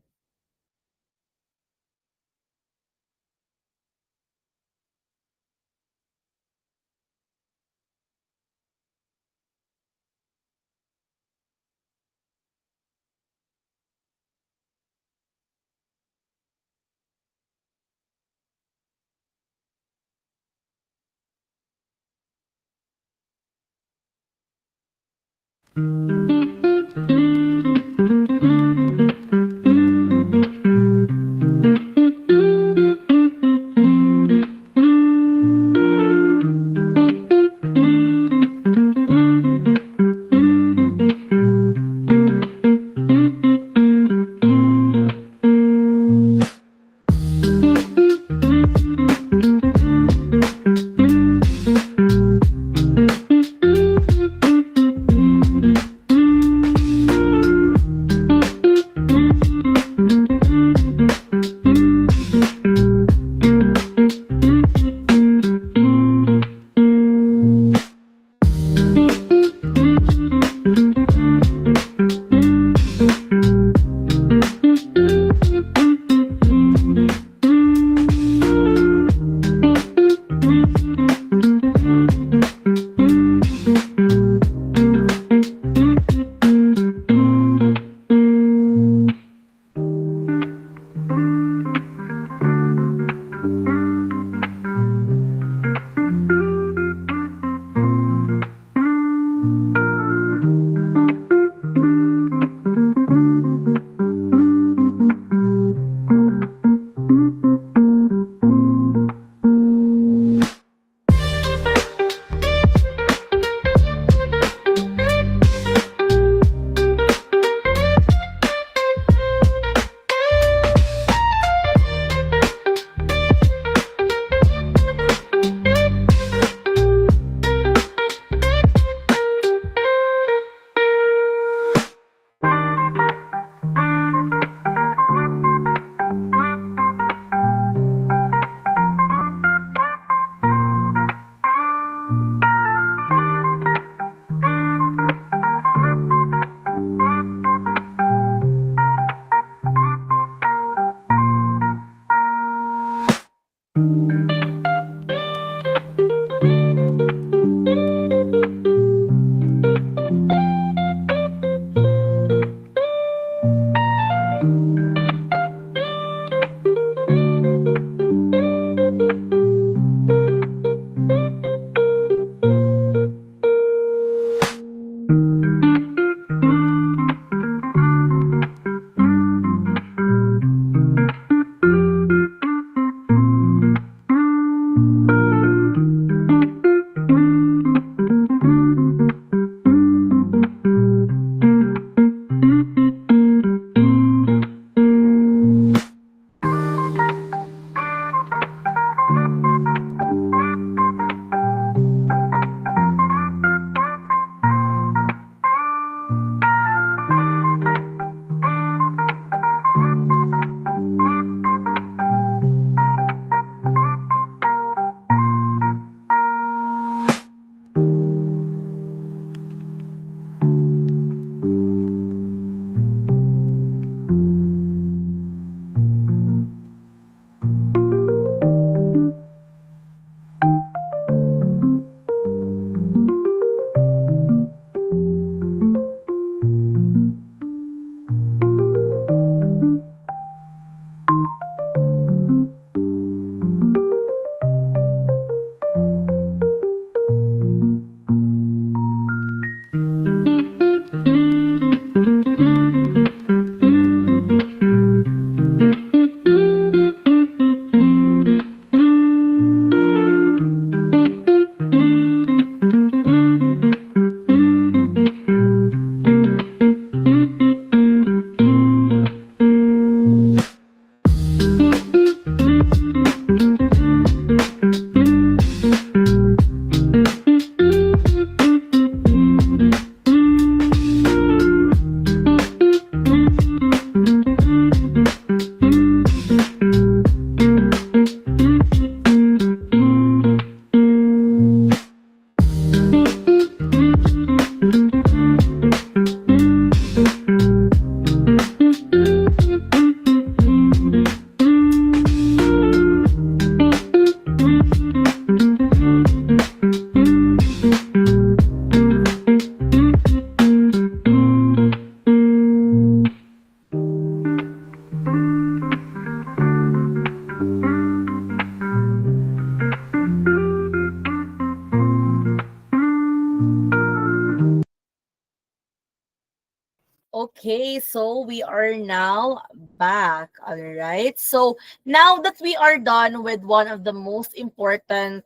Okay, so we are now back. All right. So now that we are done with one of the most important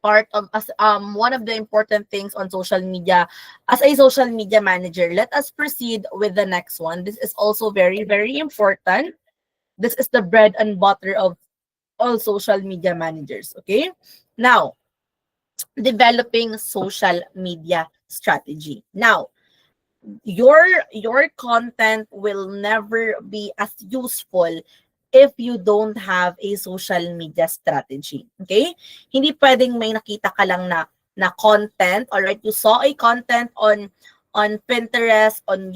part of as one of the important things on social media as a social media manager, let us proceed with the next one. This is also very very important. This is the bread and butter of all social media managers. Okay. Now, developing social media strategy. Now, your content will never be as useful if you don't have a social media strategy. Okay? Hindi pwedeng may nakita ka lang na content, all right? You saw a content on Pinterest, on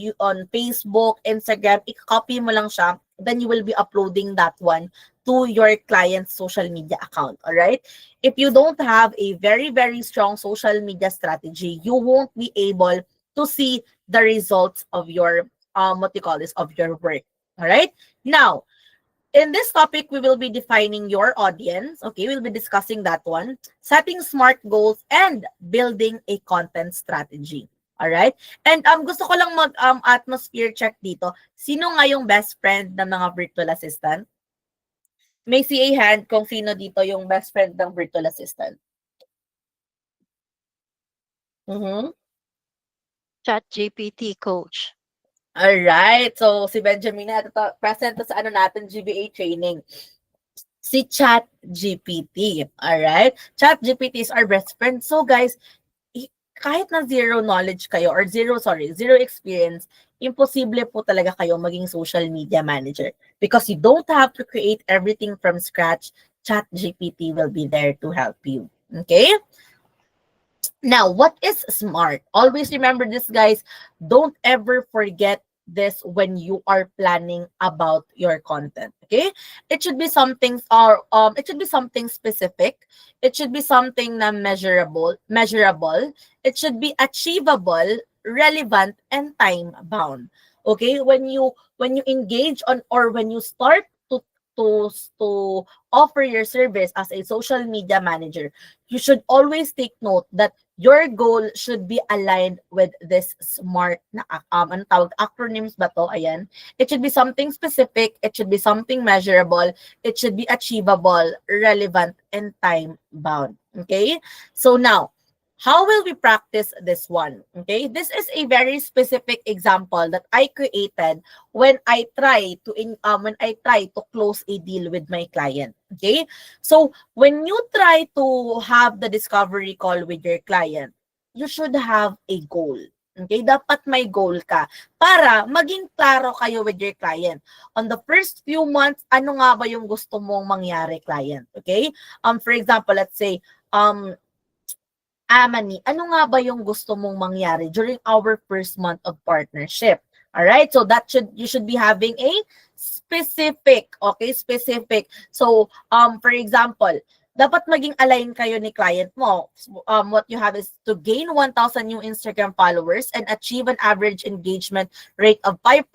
Facebook, Instagram, i-copy mo lang siya, then you will be uploading that one to your client's social media account, all right? If you don't have a very very strong social media strategy, you won't be able to see the results of your what you call this, of your work. All right. Now, in this topic, we will be defining your audience. Okay, we'll be discussing that one, setting smart goals, and building a content strategy. All right. And gusto ko lang mag atmosphere check dito. Sino nga yung best friend ng mga virtual assistant? May see a hand kung sino dito yung best friend ng virtual assistant. Mm-hmm. Chat GPT coach. Alright. So, si Benjamin na present to sa ano natin, GBA training. Si Chat GPT. Alright? Chat GPT is our best friend. So, guys, kahit na zero knowledge kayo or zero experience, imposible po talaga kayo maging social media manager. Because you don't have to create everything from scratch. Chat GPT will be there to help you. Okay? Now, what is smart? Always remember this, guys. Don't ever forget this when you are planning about your content. Okay? It should be something it should be something specific. It should be something na measurable. It should be achievable, relevant, and time bound. Okay? When you engage on or when you start to offer your service as a social media manager, you should always take note that your goal should be aligned with this smart na ano tawag, acronyms ba to? Ayan. It should be something specific, it should be something measurable, it should be achievable, relevant, and time bound. Okay? So now, how will we practice this one? Okay? This is a very specific example that I created when I try to close a deal with my client. Okay? So, when you try to have the discovery call with your client, you should have a goal. Okay? Dapat may goal ka para maging klaro kayo with your client. On the first few months, ano nga ba yung gusto mong mangyari, client? Okay? For example, let's say, Amani, ano nga ba yung gusto mong mangyari during our first month of partnership? All right? So you should be having a specific, okay? Specific. So, for example, dapat maging align kayo ni client mo. What you have is to gain 1,000 new Instagram followers and achieve an average engagement rate of 5%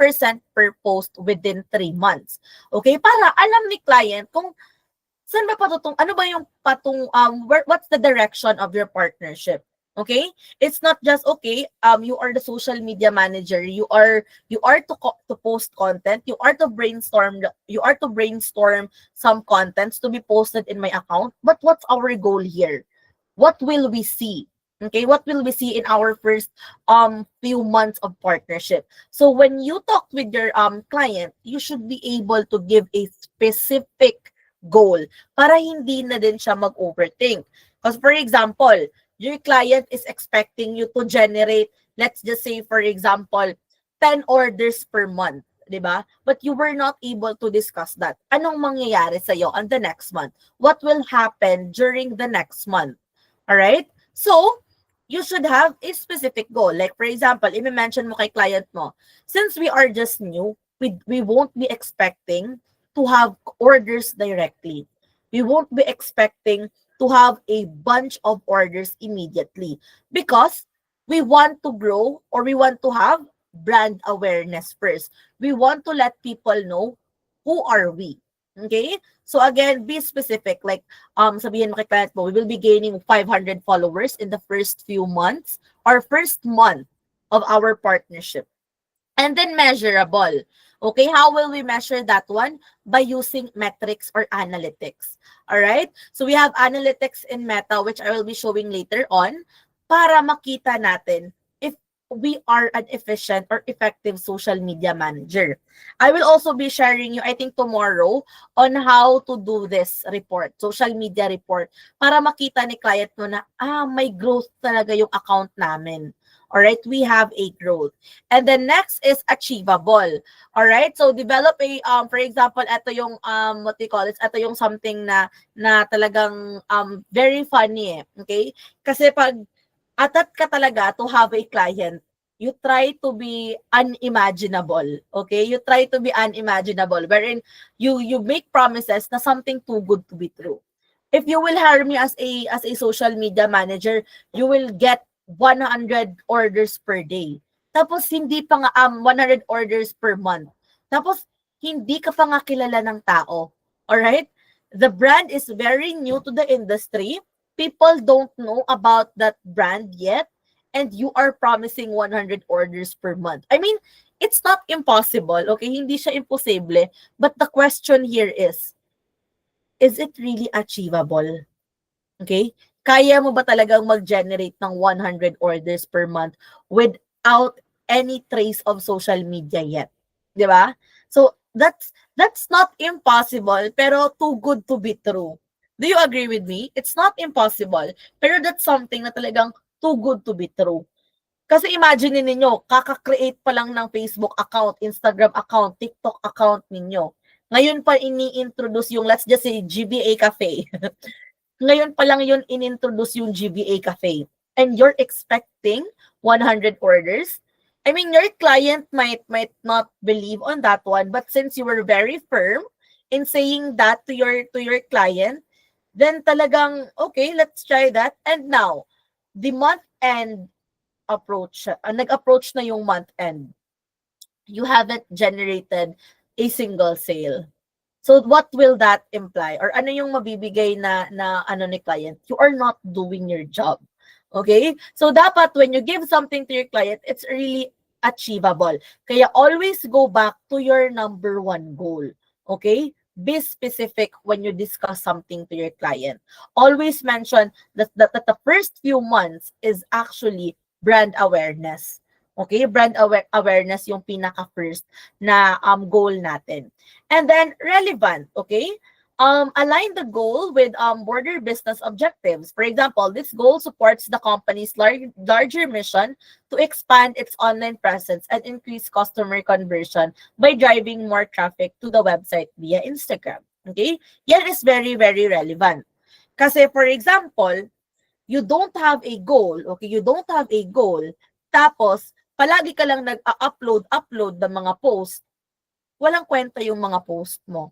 per post within 3 months. Okay? Para alam ni client kung saan ba ano ba yung what's the direction of your partnership? Okay? It's not just, okay, you are the social media manager, you are to post content, you are to brainstorm some contents to be posted in my account, but what's our goal here? What will we see? Okay, what will we see in our first few months of partnership? So when you talk with your client, you should be able to give a specific goal para hindi na din siya mag-overthink. Because for example, your client is expecting you to generate, let's just say for example, 10 orders per month, 'di ba? But you were not able to discuss that. Anong mangyayari sa iyo on the next month? What will happen during the next month? All right? So, you should have a specific goal. Like for example, i-mention mo kay client mo, since we are just new, we won't be expecting to have orders directly. We won't be expecting to have a bunch of orders immediately because we want to grow or we want to have brand awareness first. We want to let people know who are we. Okay? So again, be specific. Like, sabihin mo kay client mo, we will be gaining 500 followers in the first few months or first month of our partnership. And then measurable. Okay, how will we measure that one? By using metrics or analytics. All right? So we have analytics in Meta, which I will be showing later on, para makita natin if we are an efficient or effective social media manager. I will also be sharing you, I think tomorrow, on how to do this report, social media report, para makita ni client mo na, may growth talaga yung account namin. All right, we have a growth. And then next is achievable. All right? So develop a for example, ito yung what do you call it? Ito yung something na talagang very funny eh. Okay? Kasi pag atat ka talaga to have a client, you try to be unimaginable. Okay? You try to be unimaginable wherein you make promises na something too good to be true. If you will hire me as a social media manager, you will get 100 orders per day. Tapos hindi pa nga 100 orders per month. Tapos hindi ka pa nga kilala ng tao. All right? The brand is very new to the industry. People don't know about that brand yet, and you are promising 100 orders per month. I mean, it's not impossible, okay? Hindi siya imposible, but the question here is it really achievable? Okay? Kaya mo ba talagang mag-generate ng 100 orders per month without any trace of social media yet? 'Di ba? So, that's not impossible, pero too good to be true. Do you agree with me? It's not impossible, pero that's something na talagang too good to be true. Kasi imagine ninyo, kaka-create pa lang ng Facebook account, Instagram account, TikTok account ninyo. Ngayon pa ini-introduce yung, let's just say, GBA Cafe. Ngayon pa lang yun inintroduce yung GBA Cafe. And you're expecting 100 orders? I mean, your client might not believe on that one, but since you were very firm in saying that to your client, then talagang, okay, let's try that. And now, the month end approach, nag-approach na yung month end. You haven't generated a single sale. So what will that imply? Or ano yung mabibigay na ano ni client? You are not doing your job. Okay? So dapat when you give something to your client, it's really achievable. Kaya always go back to your number one goal. Okay? Be specific when you discuss something to your client. Always mention that the first few months is actually brand awareness. Okay? Brand awareness yung pinaka-first na goal natin. And then relevant, okay? Align the goal with broader business objectives. For example, this goal supports the company's larger mission to expand its online presence and increase customer conversion by driving more traffic to the website via Instagram. Okay? Yan is very, very relevant. Kasi for example, you don't have a goal, okay? You don't have a goal, tapos palagi ka lang nag-upload ng mga post, walang kwenta yung mga post mo.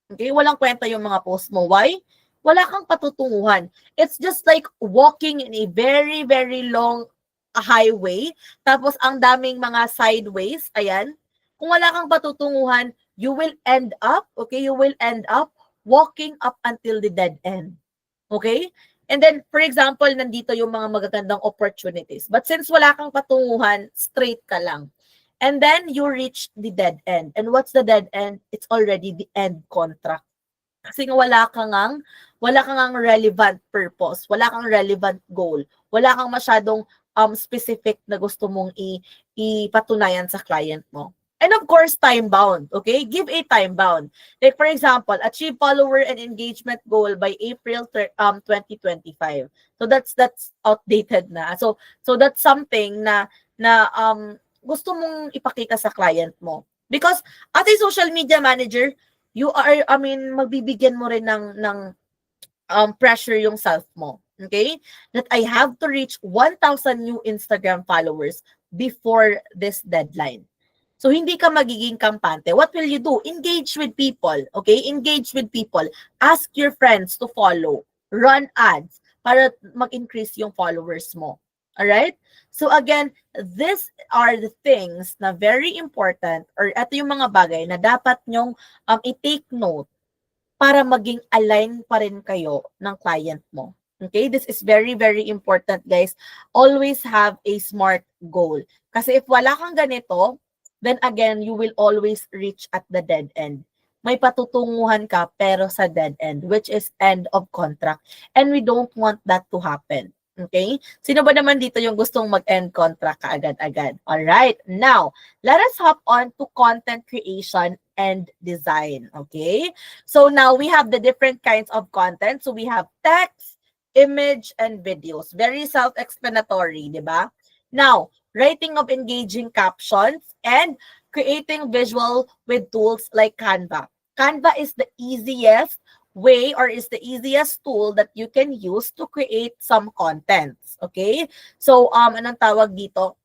Okay? Walang kwenta yung mga post mo. Why? Wala kang patutunguhan. It's just like walking in a very, very long highway, tapos ang daming mga sideways, ayan. Kung wala kang patutunguhan, you will end up walking up until the dead end. Okay? And then, for example, nandito yung mga magagandang opportunities. But since wala kang patunguhan, straight ka lang. And then, you reach the dead end. And what's the dead end? It's already the end contract. Kasi nga wala kang relevant purpose, wala kang relevant goal, wala kang masyadong specific na gusto mong ipatunayan sa client mo. And of course, time-bound, okay? Give a time-bound. Like for example, achieve follower and engagement goal by April 2025. So that's outdated na. So that's something na gusto mong ipakita sa client mo. Because as a social media manager, you are, magbibigyan mo rin ng pressure yung self mo. Okay? That I have to reach 1,000 new Instagram followers before this deadline. So, hindi ka magiging kampante. What will you do? Engage with people. Okay? Engage with people. Ask your friends to follow. Run ads para mag-increase yung followers mo. Alright? So, again, these are the things na very important, or ito yung mga bagay na dapat nyong i-take note para maging align pa rin kayo ng client mo. Okay? This is very, very important, guys. Always have a SMART goal. Kasi if wala kang ganito, then again, you will always reach at the dead end. May patutunguhan ka pero sa dead end, which is end of contract. And we don't want that to happen. Okay? Sino ba naman dito yung gustong mag-end contract kaagad-agad? Alright, now, let us hop on to content creation and design. Okay? So now we have the different kinds of content. So we have text, image, and videos. Very self-explanatory, di ba? Now, writing of engaging captions and creating visual with tools like Canva. Canva is the easiest way or is the easiest tool that you can use to create some contents. Okay? So, anong tawag dito?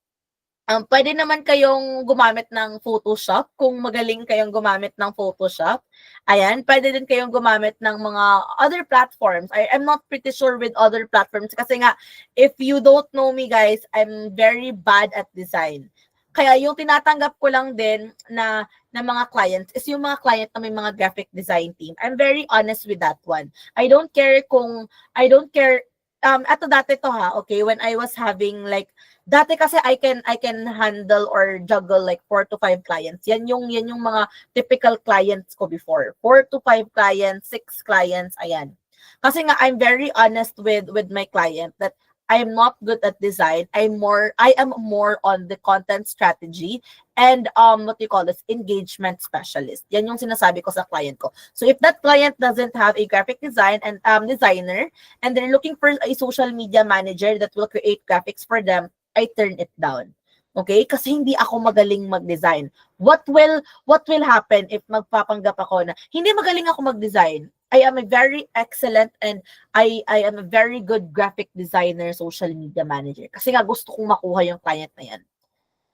Pwede naman kayong gumamit ng Photoshop kung magaling kayong gumamit ng Photoshop. Ayan, pwede din kayong gumamit ng mga other platforms. I'm not pretty sure with other platforms kasi nga, if you don't know me guys, I'm very bad at design. Kaya yung tinatanggap ko lang din na mga clients is yung mga client na may mga graphic design team. I'm very honest with that one. I don't care, ato dati to ha, okay, when I was having like, dati kasi I can handle or juggle like 4 to 5 clients. Yan yung mga typical clients ko before. 4 to 5 clients, 6 clients, ayan. Kasi nga I'm very honest with my client that I am not good at design. I am more on the content strategy and what you call this, engagement specialist. Yan yung sinasabi ko sa client ko. So if that client doesn't have a graphic design and designer and they're looking for a social media manager that will create graphics for them, I turn it down. Okay? Kasi hindi ako magaling mag-design. What will happen if magpapanggap ako na hindi magaling ako mag-design? I am a very excellent and I am a very good graphic designer, social media manager. Kasi nga gusto kong makuha yung client na yan.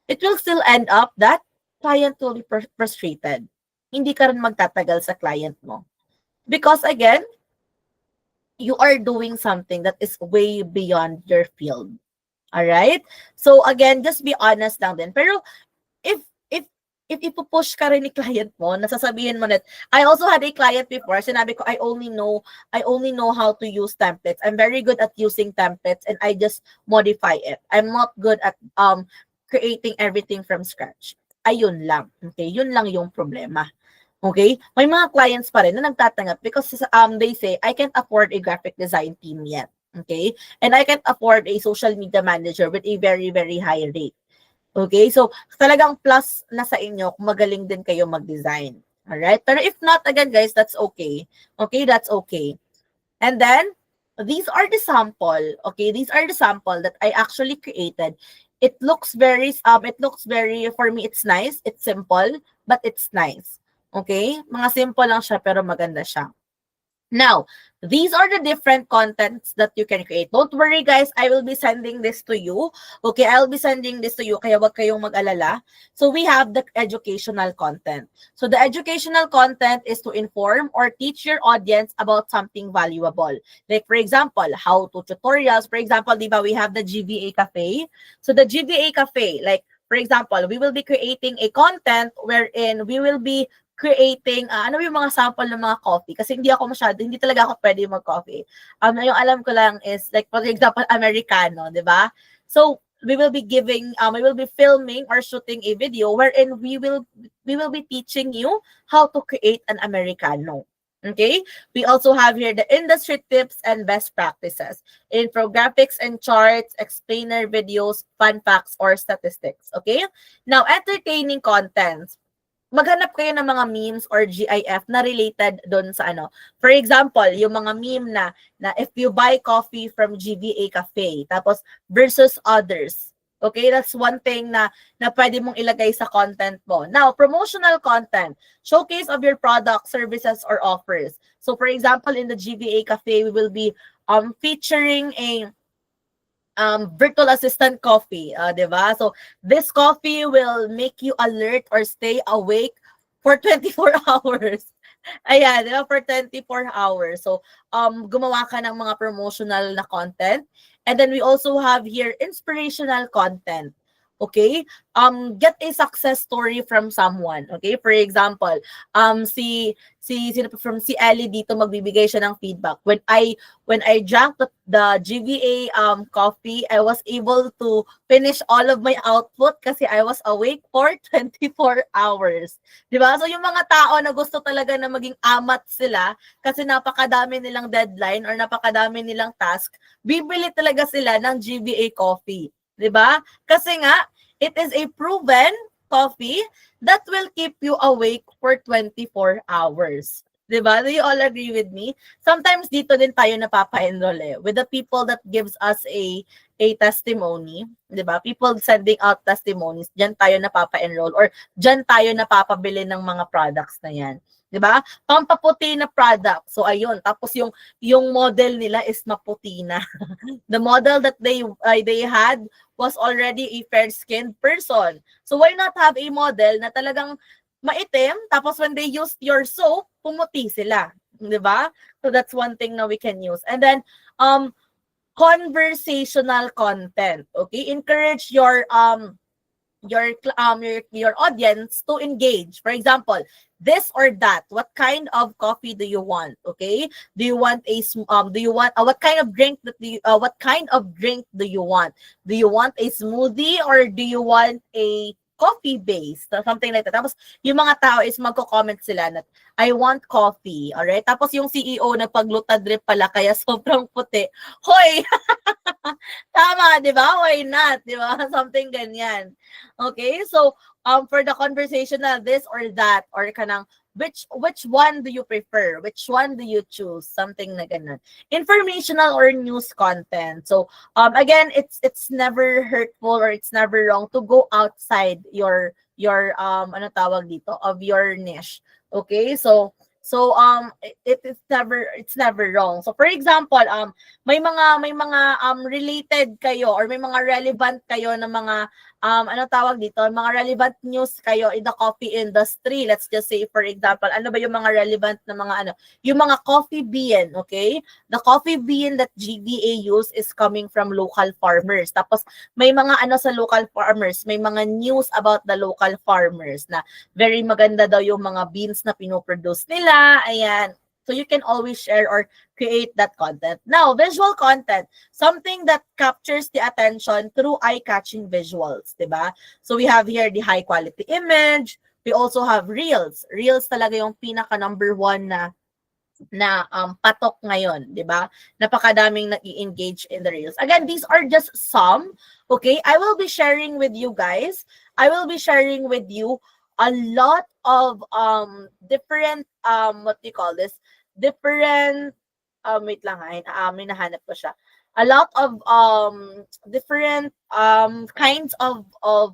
It will still end up that client will be frustrated. Hindi ka rin magtatagal sa client mo. Because again, you are doing something that is way beyond your field. Alright? So again, just be honest lang din. Pero if ipupush ka rin ni client mo, nasasabihin mo na, I also had a client before, sinabi ko, I only know how to use templates. I'm very good at using templates and I just modify it. I'm not good at creating everything from scratch. Ayun lang. Okay? Yun lang yung problema. Okay? May mga clients pa rin na nagtatanggap because they say, I can't afford a graphic design team yet. Okay? And I can't afford a social media manager with a very, very high rate. Okay? So, talagang plus na sa inyo kung magaling din kayo mag-design. Alright? Pero if not, again guys, that's okay. Okay? That's okay. And then, these are the sample. Okay? These are the sample that I actually created. It looks very, for me, it's nice. It's simple, but it's nice. Okay? Mga simple lang siya, pero maganda siya. Now, these are the different contents that you can create. Don't worry guys, I will be sending this to you. Okay, I'll be sending this to you, kaya wag kayong mag-alala. So we have the educational content. So the educational content is to inform or teach your audience about something valuable. Like for example, how-to tutorials. For example, di ba, we have the GVA Cafe. So the GVA Cafe, like for example, we will be creating a content wherein we will be creating, ano yung mga sample ng mga coffee? Kasi hindi talaga ako pwede mag-coffee. Yung alam ko lang is, like, for example, Americano, di ba? So, we will be filming or shooting a video wherein we will be teaching you how to create an Americano. Okay? We also have here the industry tips and best practices, infographics and charts, explainer videos, fun facts, or statistics. Okay? Now, entertaining contents. Maghanap kayo ng mga memes or GIF na related doon sa ano. For example, yung mga meme na if you buy coffee from GVA Cafe, tapos versus others. Okay, that's one thing na pwede mong ilagay sa content mo. Now, promotional content. Showcase of your product, services, or offers. So, for example, in the GVA Cafe, we will be featuring a virtual assistant coffee, diba? So, this coffee will make you alert or stay awake for 24 hours. Ayan, diba? For 24 hours. So, gumawa ka ng mga promotional na content. And then we also have here inspirational content. Okay? Get a success story from someone. Okay? For example, si Ellie dito magbibigay siya ng feedback. When I drank the GVA coffee, I was able to finish all of my output kasi I was awake for 24 hours. 'Di ba? So yung mga tao na gusto talaga na maging amat sila kasi napakadami nilang deadline or napakadami nilang task, bibili talaga sila ng GVA coffee. 'Di ba? Kasi nga, it is a proven coffee that will keep you awake for 24 hours. 'Di ba? Do you all agree with me? Sometimes dito din tayo napapa-enroll with the people that gives us a testimony, 'di ba? People sending out testimonies, diyan tayo napapa-enroll or diyan tayo napapabili ng mga products na 'yan. 'Di ba? Pampaputi na product. So ayun, tapos yung model nila is maputi na. The model that they had was already a fair-skinned person. So why not have a model na talagang maitim, tapos when they used your soap, pumuti sila. 'Di ba? So that's one thing na we can use. And then, conversational content. Okay? Encourage your audience to engage. For example, this or that. What kind of coffee do you want? Okay? Do you want what kind of drink do you want? Do you want a smoothie or do you want a coffee base? So, something like that. Tapos yung mga tao is magko-comment sila na I want coffee. Alright? Tapos yung CEO nagpagluta drip pala kaya sobrang puti. Hoy! Tama, 'di ba? Why not? 'Di ba? Something ganyan. Okay? So, for the conversational this or that or kanang which one do you prefer? Which one do you choose? Something na ganun. Informational or news content. So, again, it's never hurtful or it's never wrong to go outside your ano tawag dito of your niche. Okay? So it's never wrong. So for example, may mga related kayo or may mga relevant kayo na mga ano tawag dito, mga relevant news kayo in the coffee industry. Let's just say for example, ano ba yung mga relevant na mga ano, yung mga coffee bean, okay? The coffee bean that GVA use is coming from local farmers. Tapos may mga ano sa local farmers, may mga news about the local farmers na very maganda daw yung mga beans na pinoproduce nila. Ayan. So you can always share or create that content. Now, visual content, something that captures the attention through eye-catching visuals, 'di ba? So we have here the high quality image. We also have reels. Reels talaga yung pinaka number one na patok ngayon, 'di ba? Napakadaming nag-i-engage in the reels. Again, these are just some, okay? I will be sharing with you guys. I will be sharing with you a lot of different what do you call this? Different wait lang may nahanap ko siya. A lot of different kinds of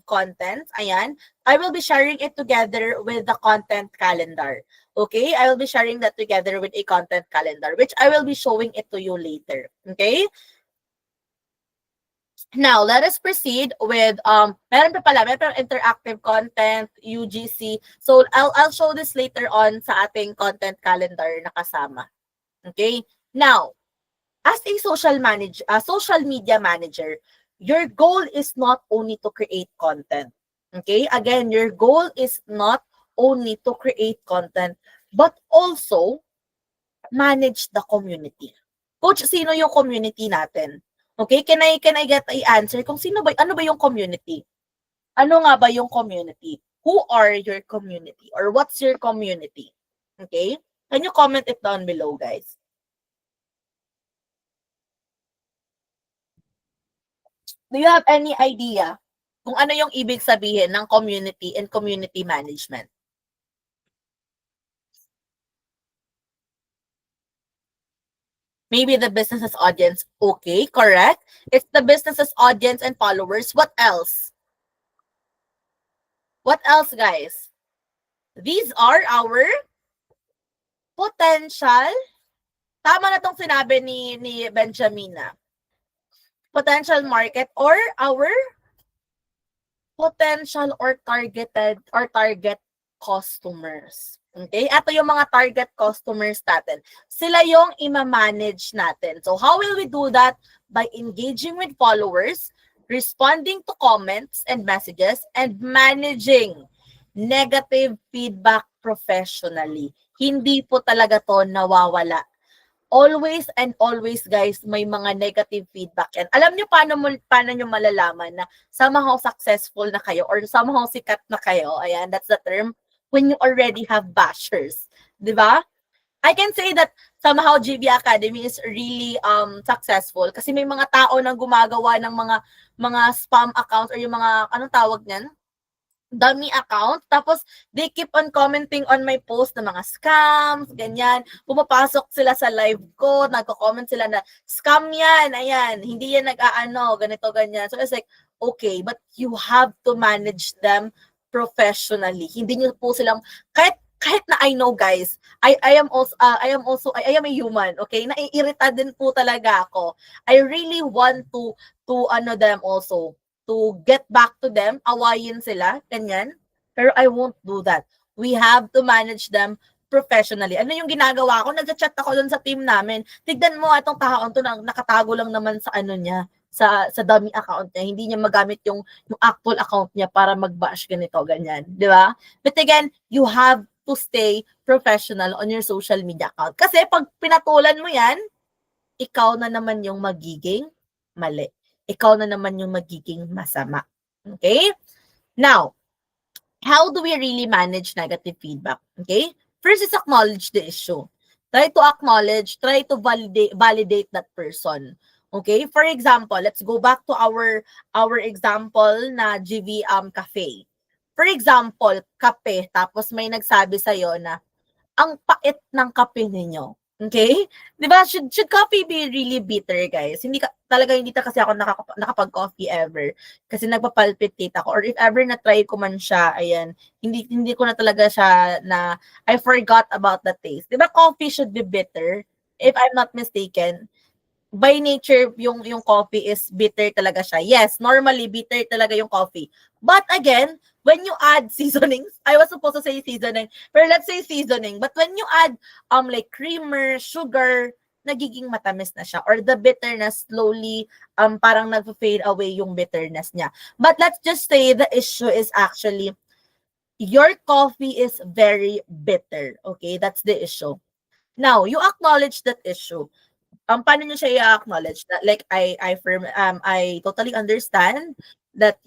content. Ayan. I will be sharing it together with the content calendar. Okay? I will be sharing that together with a content calendar, which I will be showing it to you later. Okay? Now, let us proceed with meron interactive content, UGC. So I'll show this later on sa ating content calendar na kasama. Okay? Now, as a social media manager, your goal is not only to create content. Okay? Again, your goal is not only to create content but also manage the community. Coach, sino yung community natin? Okay, can I get a answer kung ano ba yung community? Ano nga ba yung community? Who are your community or what's your community? Okay? Can you comment it down below, guys? Do you have any idea kung ano yung ibig sabihin ng community and community management? Maybe the business's audience. Okay, correct. It's the business's audience and followers. What else? What else, guys? These are our potential. Tama na tong sinabi ni Benjamina. Potential market or our potential or target customers. Okay? Ito yung mga target customers natin. Sila yung ima-manage natin. So, how will we do that? By engaging with followers, responding to comments and messages, and managing negative feedback professionally. Hindi po talaga to nawawala. Always and always, guys, may mga negative feedback yan. Alam niyo paano nyo malalaman na somehow successful na kayo or somehow sikat na kayo? Ayan, that's the term. When you already have bashers. Di ba? I can say that somehow GB Academy is really successful kasi may mga tao nang gumagawa ng mga spam accounts or yung mga anong tawag niyan? Dummy account. Tapos, they keep on commenting on my post na mga scams, ganyan. Pumapasok sila sa live ko, nagko-comment sila na, scam yan, ayan, hindi yan nag-aano, ganito, ganyan. So, it's like, okay, but you have to manage them professionally. Hindi nyo po silang, kahit na I know, guys, I am a human, okay? Naiirita din po talaga ako. I really want to them also, to get back to them, awayin sila, ganyan. Pero I won't do that. We have to manage them professionally. Ano yung ginagawa ko? Nag-chat ako dun sa team namin. Tignan mo, itong taon to, nakatago lang naman sa ano niya, sa dummy account niya. Hindi niya magamit yung actual account niya para mag-bash ganito, ganyan. Di ba? But again, you have to stay professional on your social media account. Kasi pag pinatulan mo yan, ikaw na naman yung magiging mali. Ikaw na naman yung magiging masama. Okay? Now, how do we really manage negative feedback? Okay? First is acknowledge the issue. Try to acknowledge, try to validate that person. Okay? For example, let's go back to our example na GV Cafe. For example, kape, tapos may nagsabi sa'yo na, ang pait ng kape ninyo. Okay? Di ba? Should coffee be really bitter, guys? Hindi kasi ako nakapag-coffee ever. Kasi nagpapalpitate ako. Or if ever na-try ko man siya, ayan, hindi ko na talaga siya na, I forgot about the taste. Di ba coffee should be bitter? If I'm not mistaken, by nature, yung coffee is bitter talaga siya. Yes, normally bitter talaga yung coffee. But again, when you add seasonings, I was supposed to say seasoning, pero let's say seasoning. But when you add like creamer, sugar, nagiging matamis na siya. Or the bitterness slowly parang nag-fade away yung bitterness niya. But let's just say the issue is actually your coffee is very bitter. Okay, that's the issue. Now, you acknowledge that issue. Paano nyo siya i-acknowledge? Like, I totally understand that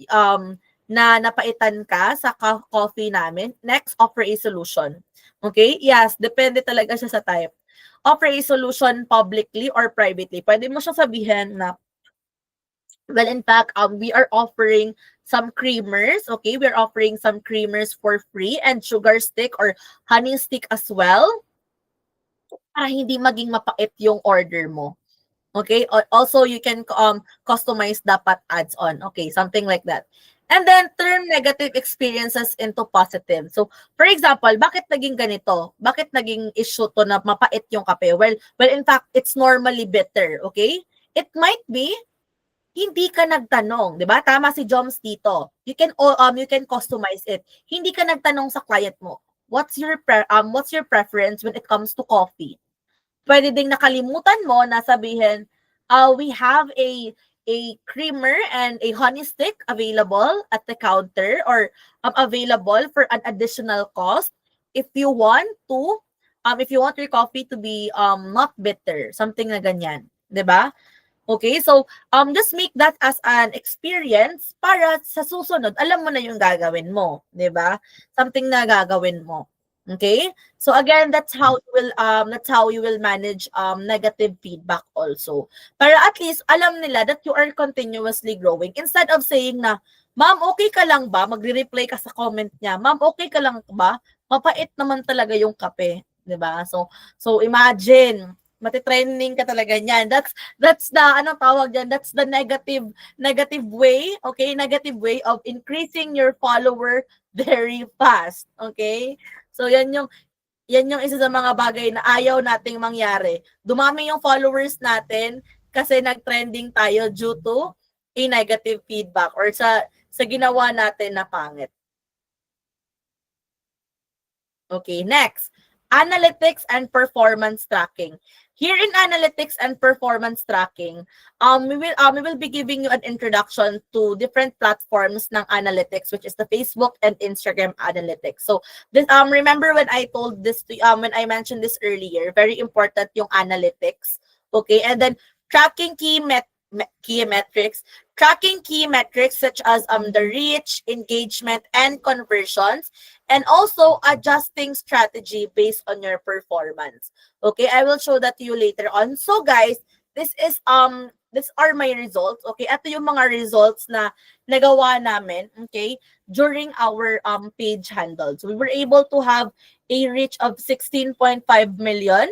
na napaitan ka sa coffee namin. Next, offer a solution. Okay? Yes, depende talaga siya sa type. Offer a solution publicly or privately. Pwede mo siya sabihin na, well, in fact, we are offering some creamers. Okay? We're offering some creamers for free and sugar stick or honey stick as well, para hindi maging mapait yung order mo. Okay? Also, you can customize dapat ads on. Okay, something like that. And then, turn negative experiences into positive. So, for example, bakit naging ganito? Bakit naging issue to na mapait yung kape? Well, in fact, it's normally bitter. Okay? It might be, hindi ka nagtanong, 'di ba? Tama si Joms dito. You can customize it. Hindi ka nagtanong sa client mo. What's your preference when it comes to coffee? Pwede ding nakalimutan mo na sabihin, we have a creamer and a honey stick available at the counter or available for an additional cost if you want your coffee to be not bitter, something na ganyan, 'di ba? Okay, so just make that as an experience para sa susunod alam mo na yung gagawin mo, 'di ba? Something na gagawin mo. Okay? So again, that's how you will manage negative feedback also. Para at least alam nila that you are continuously growing. Instead of saying na, "Ma'am, okay ka lang ba?" Magre-reply ka sa comment niya, "Ma'am, okay ka lang ba? Mapait naman talaga yung kape." 'Di ba? So imagine, matitrending ka talaga niyan. That's the anong tawag diyan? That's the negative way, okay? Negative way of increasing your follower very fast, okay? So yan yung isa sa mga bagay na ayaw nating mangyari. Dumami yung followers natin kasi nag-trending tayo due to a negative feedback or sa ginawa natin na pangit. Okay, next. analytics and performance tracking. Here in analytics and performance tracking, we will be giving you an introduction to different platforms ng analytics, which is the Facebook and Instagram analytics. So this remember when I told this to when I mentioned this earlier, very important yung analytics. Okay, and then tracking key metrics, tracking key metrics such as the reach, engagement, and conversions, and also adjusting strategy based on your performance. Okay, I will show that to you later on. So guys, this are my results. Okay, ito yung mga results na nagawa namin, okay, during our page handles. We were able to have a reach of 16.5 million.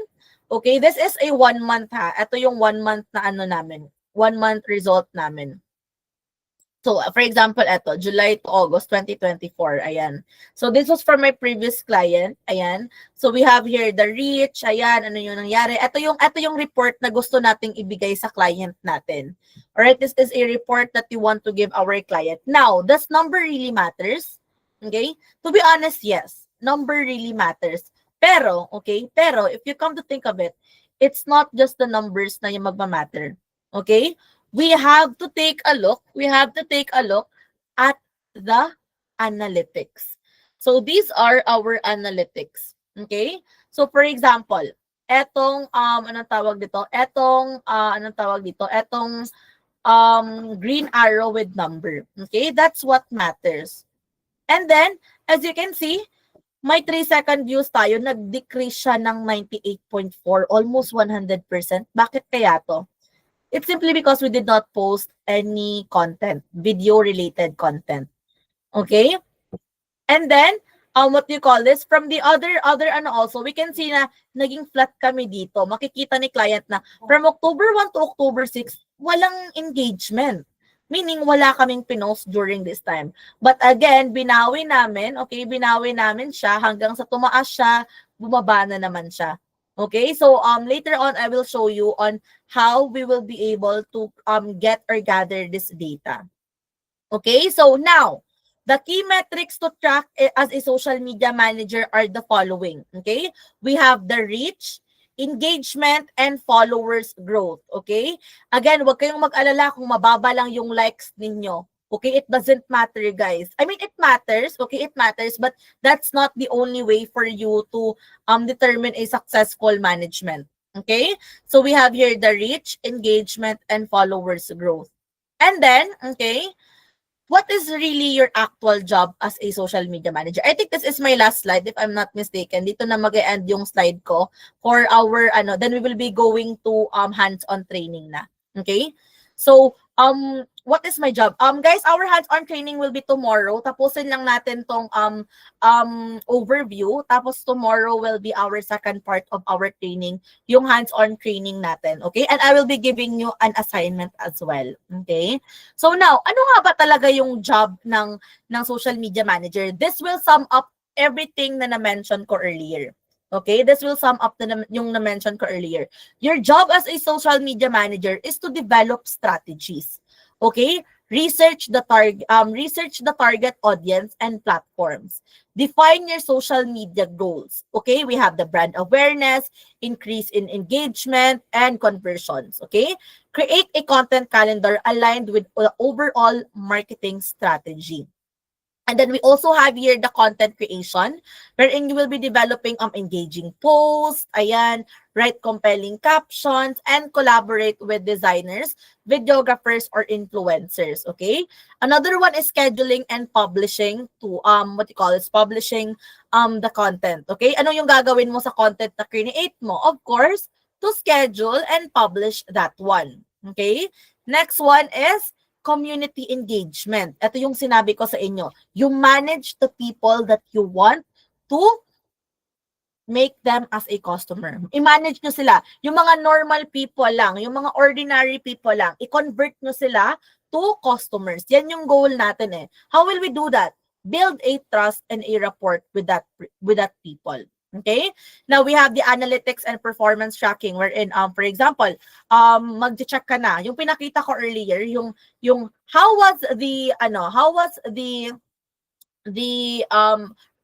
Okay, this is a 1 month ha. Ito yung 1 month na ano namin, 1 month result namin. So, for example, ito, July to August 2024, ayan. So, this was from my previous client, ayan. So, we have here the reach, ayan, ano yung nangyari. Ito yung report na gusto nating ibigay sa client natin. Alright, this is a report that we want to give our client. Now, does number really matters? Okay? To be honest, yes. Number really matters. Pero, okay, pero if you come to think of it, it's not just the numbers na yung magmamatter. Okay? We have to take a look at the analytics. So these are our analytics. Okay? So for example, etong anong tawag dito? Etong green arrow with number. Okay? That's what matters. And then as you can see, may 3-second views tayo, nag-decrease siya ng 98.4, almost 100%. Bakit kaya to? It's simply because we did not post any content, video-related content. Okay? And then, what do you call this? From the other also, we can see na naging flat kami dito. Makikita ni client na from October 1 to October 6, walang engagement. Meaning, wala kaming pinost during this time. But again, binawi namin siya hanggang sa tumaas siya, bumaba na naman siya. Okay, so later on I will show you on how we will be able to get or gather this data. Okay, so now the key metrics to track as a social media manager are the following. Okay, we have the reach, engagement, and followers growth. Okay, again, wag kayong mag-alala kung mababa lang yung likes ninyo. Okay, it doesn't matter, guys. I mean, it matters. Okay, it matters, but that's not the only way for you to determine a successful management. Okay, so we have here the reach, engagement, and followers growth. And then, okay, what is really your actual job as a social media manager? I think this is my last slide, if I'm not mistaken. Dito na mag-end yung slide ko for our, then we will be going to hands-on training na. Okay? So, what is my job? Guys, our hands-on training will be tomorrow. Tapusin lang natin tong overview. Tapos tomorrow will be our second part of our training, yung hands-on training natin. Okay? And I will be giving you an assignment as well. Okay? So now, ano nga ba talaga yung job ng social media manager? This will sum up everything na na-mention ko earlier. Okay, this will sum up yung na-mention ko earlier. Your job as a social media manager is to develop strategies. Okay, research the target audience and platforms. Define your social media goals. Okay, we have the brand awareness, increase in engagement, and conversions. Okay, create a content calendar aligned with the overall marketing strategy. And then we also have here the content creation, wherein you will be developing engaging posts, ayan, write compelling captions, and collaborate with designers, videographers, or influencers, okay? Another one is scheduling and publishing to, publishing the content, okay? Ano yung gagawin mo sa content na create mo? Of course, to schedule and publish that one, okay? Next one is community engagement. Ito yung sinabi ko sa inyo. You manage the people that you want to make them as a customer. I-manage nyo sila. Yung mga normal people lang, yung mga ordinary people lang, i-convert nyo sila to customers. Yan yung goal natin eh. How will we do that? Build a trust and a rapport with that people. Okay? Now, we have the analytics and performance tracking wherein, for example, mag-check ka na. Yung pinakita ko earlier, yung how was the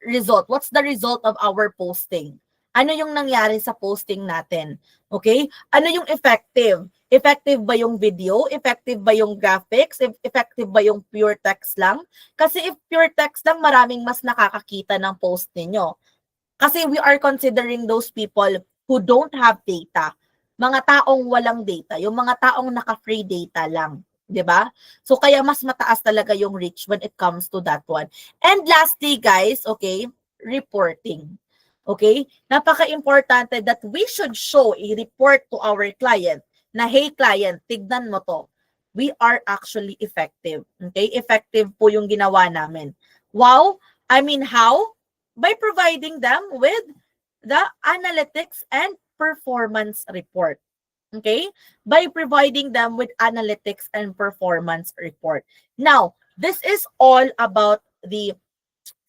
result? What's the result of our posting? Ano yung nangyari sa posting natin? Okay? Ano yung effective? Effective ba yung video? Effective ba yung graphics? Effective ba yung pure text lang? Kasi if pure text lang, maraming mas nakakakita ng post ninyo. Kasi we are considering those people who don't have data. Mga taong walang data. Yung mga taong naka-free data lang. 'Di ba? So kaya mas mataas talaga yung reach when it comes to that one. And lastly, guys, okay, reporting. Okay? Napaka-importante that we should show a report to our client na, hey client, tignan mo to. We are actually effective. Okay? Effective po yung ginawa namin. Wow! I mean, how? By providing them with the analytics and performance report. Okay? By providing them with analytics and performance report. Now, this is all about the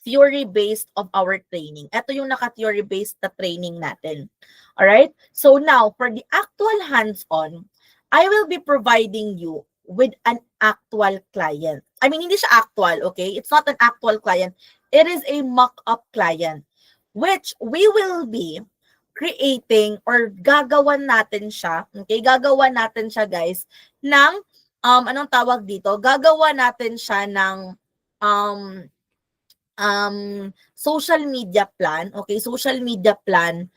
theory-based of our training. Ito yung naka-theory-based na training natin. Alright? So now, for the actual hands-on, I will be providing you with an actual client. I mean, hindi siya actual, okay? It's not an actual client. It is a mock-up client, which we will be creating or gagawan natin siya, okay? Gagawan natin siya, guys, ng, anong tawag dito? Gagawa natin siya ng, social media plan, okay? Social media plan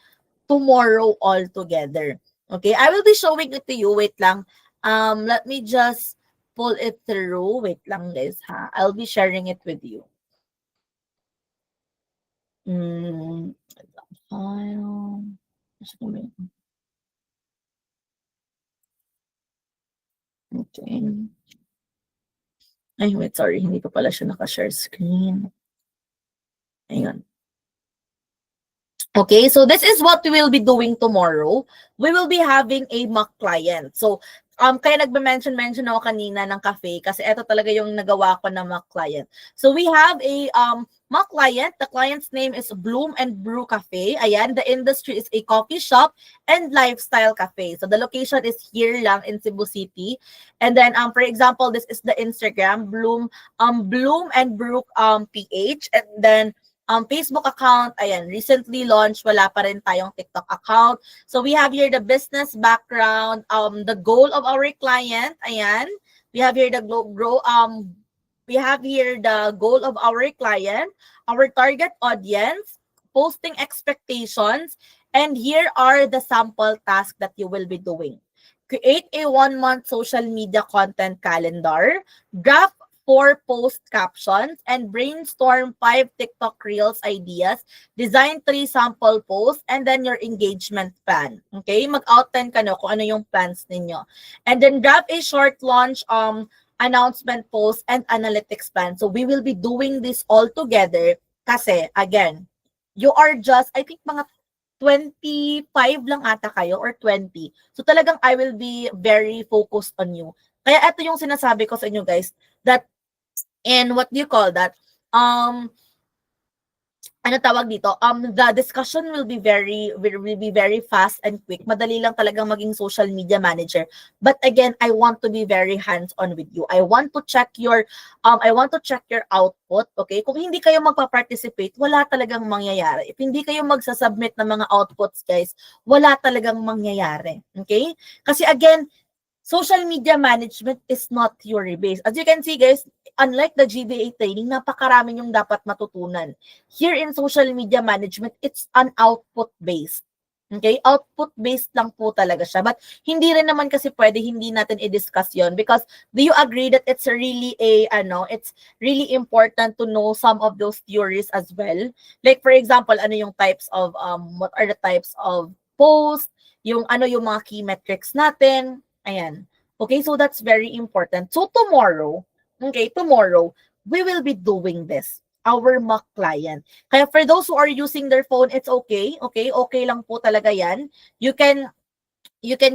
tomorrow all together. Okay? I will be showing it to you. Wait lang. Let me just pull it through. Wait lang, guys, ha? I'll be sharing it with you. File. Okay. Ay, wait, sorry. Hindi ko pala siya naka-share screen. Ayun. Okay, so this is what we will be doing tomorrow. We will be having a mock client. So, kaya nagbe-mention ako kanina ng cafe kasi ito talaga yung nagawa ko na mock client. So, we have a mock client. The client's name is Bloom and Brew Cafe. Ayan, the industry is a coffee shop and lifestyle cafe. So, the location is here lang in Cebu City. And then, for example, this is the Instagram, Bloom and Brew PH. And then, Facebook account, ayan, recently launched, wala pa rin tayong TikTok account. So we have here the business background, the goal of our client, ayan. We have here the we have here the goal of our client, our target audience, posting expectations, and here are the sample tasks that you will be doing. Create a 1-month social media content calendar, draft 4 post captions, and brainstorm 5 TikTok Reels ideas, design 3 sample posts, and then your engagement plan. Okay? Mag-outline ka no kung ano yung plans ninyo. And then draft a short launch announcement post and analytics plan. So we will be doing this all together kasi, again, you are just, I think mga 25 lang ata kayo or 20. So talagang I will be very focused on you. Kaya ito yung sinasabi ko sa inyo, guys, that, and what do you call that? Ano tawag dito? The discussion will be very fast and quick. Madali lang talagang maging social media manager. But again, I want to be very hands-on with you. I want to check your output, okay? Kung hindi kayo magpa-participate, wala talagang mangyayari. If hindi kayo magsasubmit ng mga outputs, guys, wala talagang mangyayari, okay? Kasi again, social media management is not theory-based. As you can see, guys, unlike the GBA training, napakarami yung dapat matutunan. Here in social media management, it's an output-based. Okay? Output-based lang po talaga siya. But hindi rin naman kasi pwede hindi natin i-discuss yon because do you agree that it's really it's really important to know some of those theories as well? Like for example, ano yung types of, what are the types of posts, yung mga key metrics natin, ayan. Okay, so that's very important. So tomorrow, we will be doing this. Our mock client. Kaya for those who are using their phone, it's okay. Okay lang po talaga yan. You can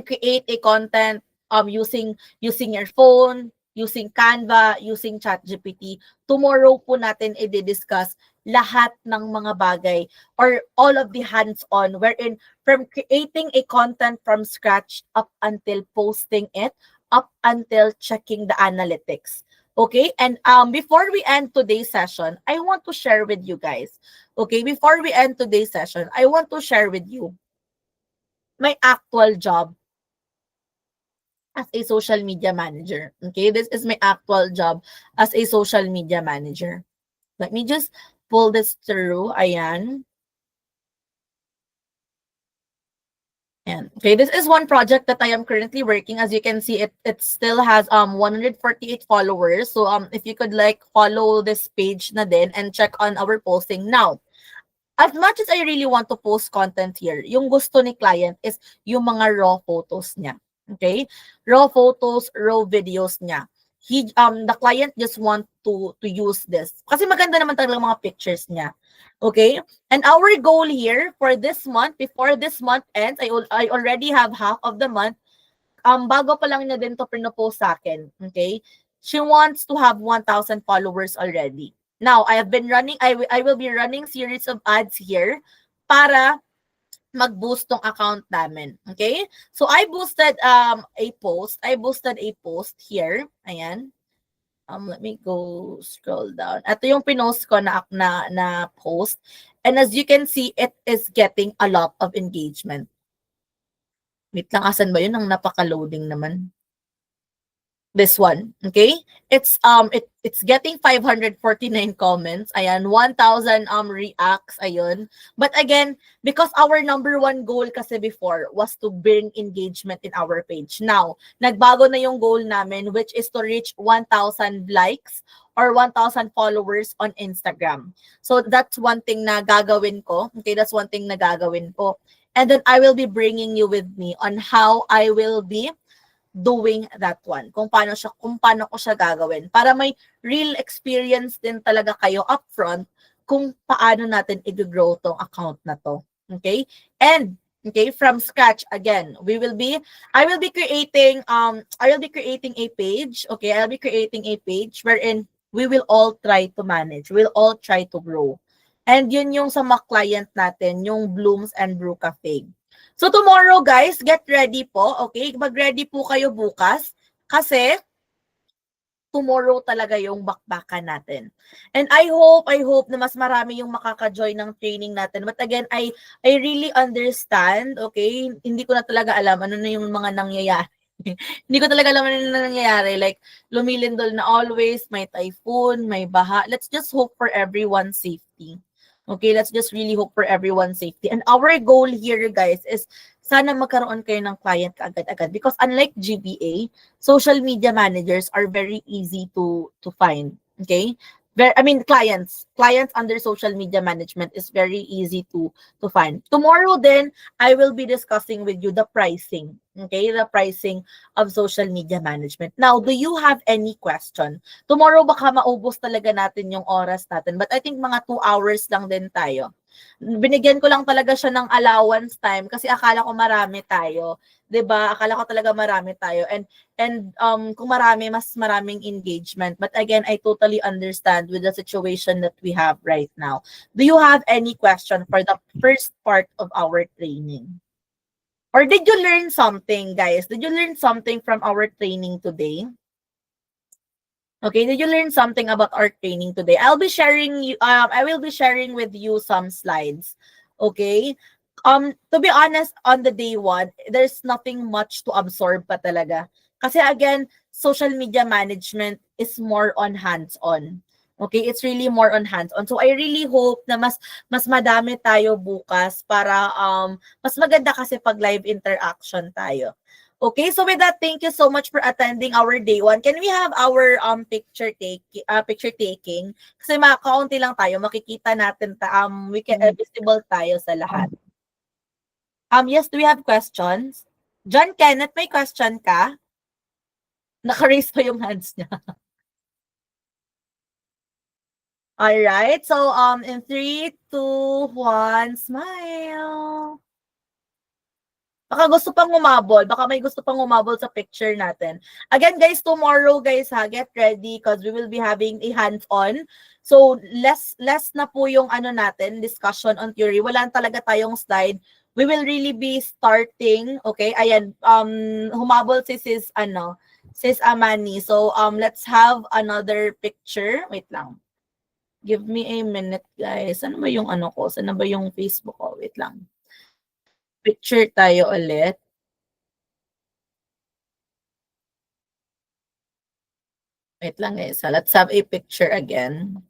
create a content using your phone, using Canva, using ChatGPT. Tomorrow po natin i-discuss lahat ng mga bagay or all of the hands-on wherein from creating a content from scratch up until posting it, up until checking the analytics. Okay, and before we end today's session, I want to share with you guys. Okay, before we end today's session, I want to share with you my actual job as a social media manager. Okay, this is my actual job as a social media manager. Let me just pull this through. Ayan. And okay, this is one project that I am currently working. As you can see, it still has 148 followers. So if you could like follow this page na din and check on our posting now. As much as I really want to post content here, yung gusto ni client is yung mga raw photos niya. Okay? Raw photos, raw videos niya. The client just want to use this. Kasi maganda naman talaga mga pictures niya. Okay? And our goal here for this month, before this month ends, I already have half of the month. Bago pa lang niya din to pinopost sa akin. Okay? She wants to have 1,000 followers already. Now, I will be running series of ads here para mag-boost tong account namin. Okay? So, I boosted a post. I boosted a post here. Ayan. Let me go scroll down. Ito yung pinost ko na post. And as you can see, it is getting a lot of engagement. Wait lang, asan ba yun? Ang napaka-loading naman. This one, okay? It's getting 549 comments. Ayan, 1,000 reacts, ayun. But again, because our number one goal kasi before was to bring engagement in our page. Now, nagbago na yung goal namin, which is to reach 1,000 likes or 1,000 followers on Instagram. So that's one thing na gagawin ko. Okay, that's one thing na gagawin ko. And then I will be bringing you with me on how I will be doing that one. Kung paano ko siya gagawin. Para may real experience din talaga kayo upfront kung paano natin i-grow tong account na to. Okay? And okay, from scratch again, I will be creating a page. Okay, I'll be creating a page wherein we will all try to manage. We'll all try to grow. And yun yung sa mga client natin, yung Blooms and Brew Cafe. So tomorrow guys, get ready po, okay? Mag-ready po kayo bukas kasi tomorrow talaga yung bakbakan natin. And I hope na mas marami yung makaka-join ng training natin. But again, I really understand, okay? Hindi ko na talaga alam ano na yung mga nangyayari. Hindi ko talaga alam ano na nangyayari. Like, lumilindol na always, may typhoon, may baha. Let's just hope for everyone's safety. Okay, let's just really hope for everyone's safety. And our goal here, guys, is sana magkaroon kayo ng client kaagad-agad. Because unlike GBA, social media managers are very easy to find. Okay? Clients under social media management is very easy to find. Tomorrow then, I will be discussing with you the pricing. Okay? The pricing of social media management. Now, do you have any question? Tomorrow baka maubos talaga natin yung oras natin. But I think mga 2 hours lang din tayo. Binigyan ko lang talaga siya ng allowance time kasi akala ko marami tayo. 'Di ba? Akala ko talaga marami tayo. And kung marami, mas maraming engagement. But again, I totally understand with the situation that we have right now. Do you have any question for the first part of our training? Or did you learn something, guys? Did you learn something from our training today? Okay, did you learn something about our training today? I will be sharing with you some slides. Okay? To be honest, on the day one, there's nothing much to absorb pa talaga. Kasi again, social media management is more on hands-on. Okay, it's really more on hands-on. So I really hope na mas madami tayo bukas para mas maganda kasi pag live interaction tayo. Okay, so with that, thank you so much for attending our day one. Can we have our picture taking? Kasi kaunti lang tayo, makikita natin we can visible tayo sa lahat. Yes, do we have questions? John Kenneth, may question ka? Naka-raise pa yung hands niya. All right, so in 3, 2, 1, smile. Baka gusto pang umabol. Baka may gusto pang umabol sa picture natin. Again, guys, tomorrow, guys, get ready because we will be having a hands-on. So, less na po yung natin, discussion on theory. Wala talaga tayong slide. We will really be starting, okay? Ayan, humabol si Sis Amani. So, let's have another picture. Wait lang. Give me a minute, guys. Ano ba yung ano ko? Saan na ba yung Facebook ko? Wait lang. Picture tayo ulit. Wait lang, guys. So, let's have a picture again.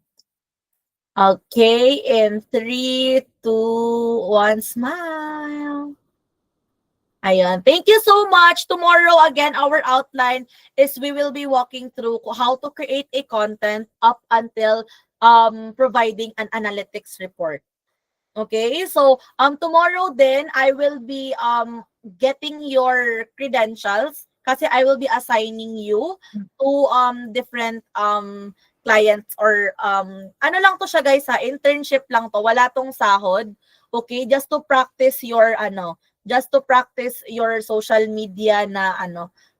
Okay, in 3, 2, 1, smile. Ayan. Thank you so much. Tomorrow, again, our outline is we will be walking through how to create a content up until providing an analytics report. Okay, so tomorrow then I will be getting your credentials kasi I will be assigning you to different clients or ano lang to siya guys ha, internship lang to, wala tong sahod. Okay, just to practice your just to practice your social media na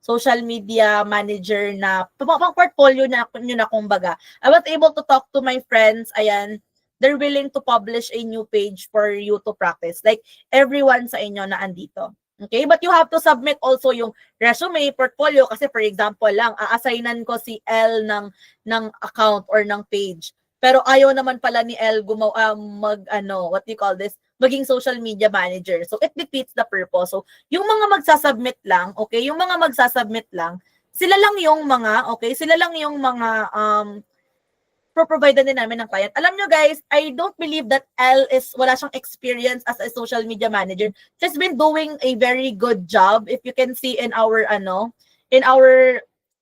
social media manager na pang portfolio na nyo na kumbaga. I was able to talk to my friends, ayan, they're willing to publish a new page for you to practice. Like, everyone sa inyo na andito. Okay? But you have to submit also yung resume, portfolio, kasi for example lang, a-assignan ko si L ng account or ng page. Pero ayaw naman pala ni L what do you call this? Maging social media manager. So, it defeats the purpose. So, yung mga magsasubmit lang, okay? Yung mga magsasubmit lang, sila lang yung mga pro-provide din namin ng client. Alam nyo guys, I don't believe that L wala siyang experience as a social media manager. She's been doing a very good job. If you can see in our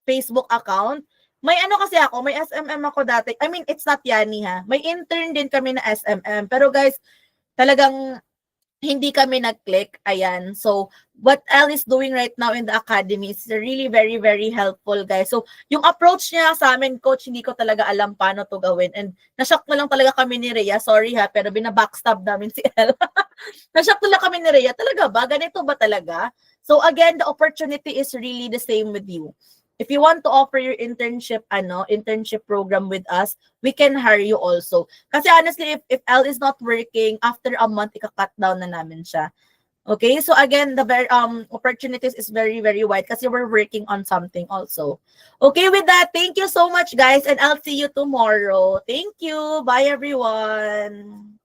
Facebook account, may kasi ako, may SMM ako dati. I mean, it's not Yani ha. May intern din kami na SMM. Pero guys, talagang hindi kami nag-click. Ayan. So, what Elle is doing right now in the academy is really very, very helpful, guys. So, yung approach niya sa amin, coach, hindi ko talaga alam paano to gawin. And nashock na lang talaga kami ni Rhea. Sorry ha, pero binabackstab namin si Elle. Nashock na lang kami ni Rhea. Talaga ba? Ganito ba talaga? So, again, the opportunity is really the same with you. If you want to offer your internship program with us, we can hire you also. Kasi honestly, if L is not working, after a month, ika-cut down na namin siya. Okay? So again, the opportunities is very, very wide kasi we're working on something also. Okay, with that, thank you so much, guys, and I'll see you tomorrow. Thank you. Bye, everyone.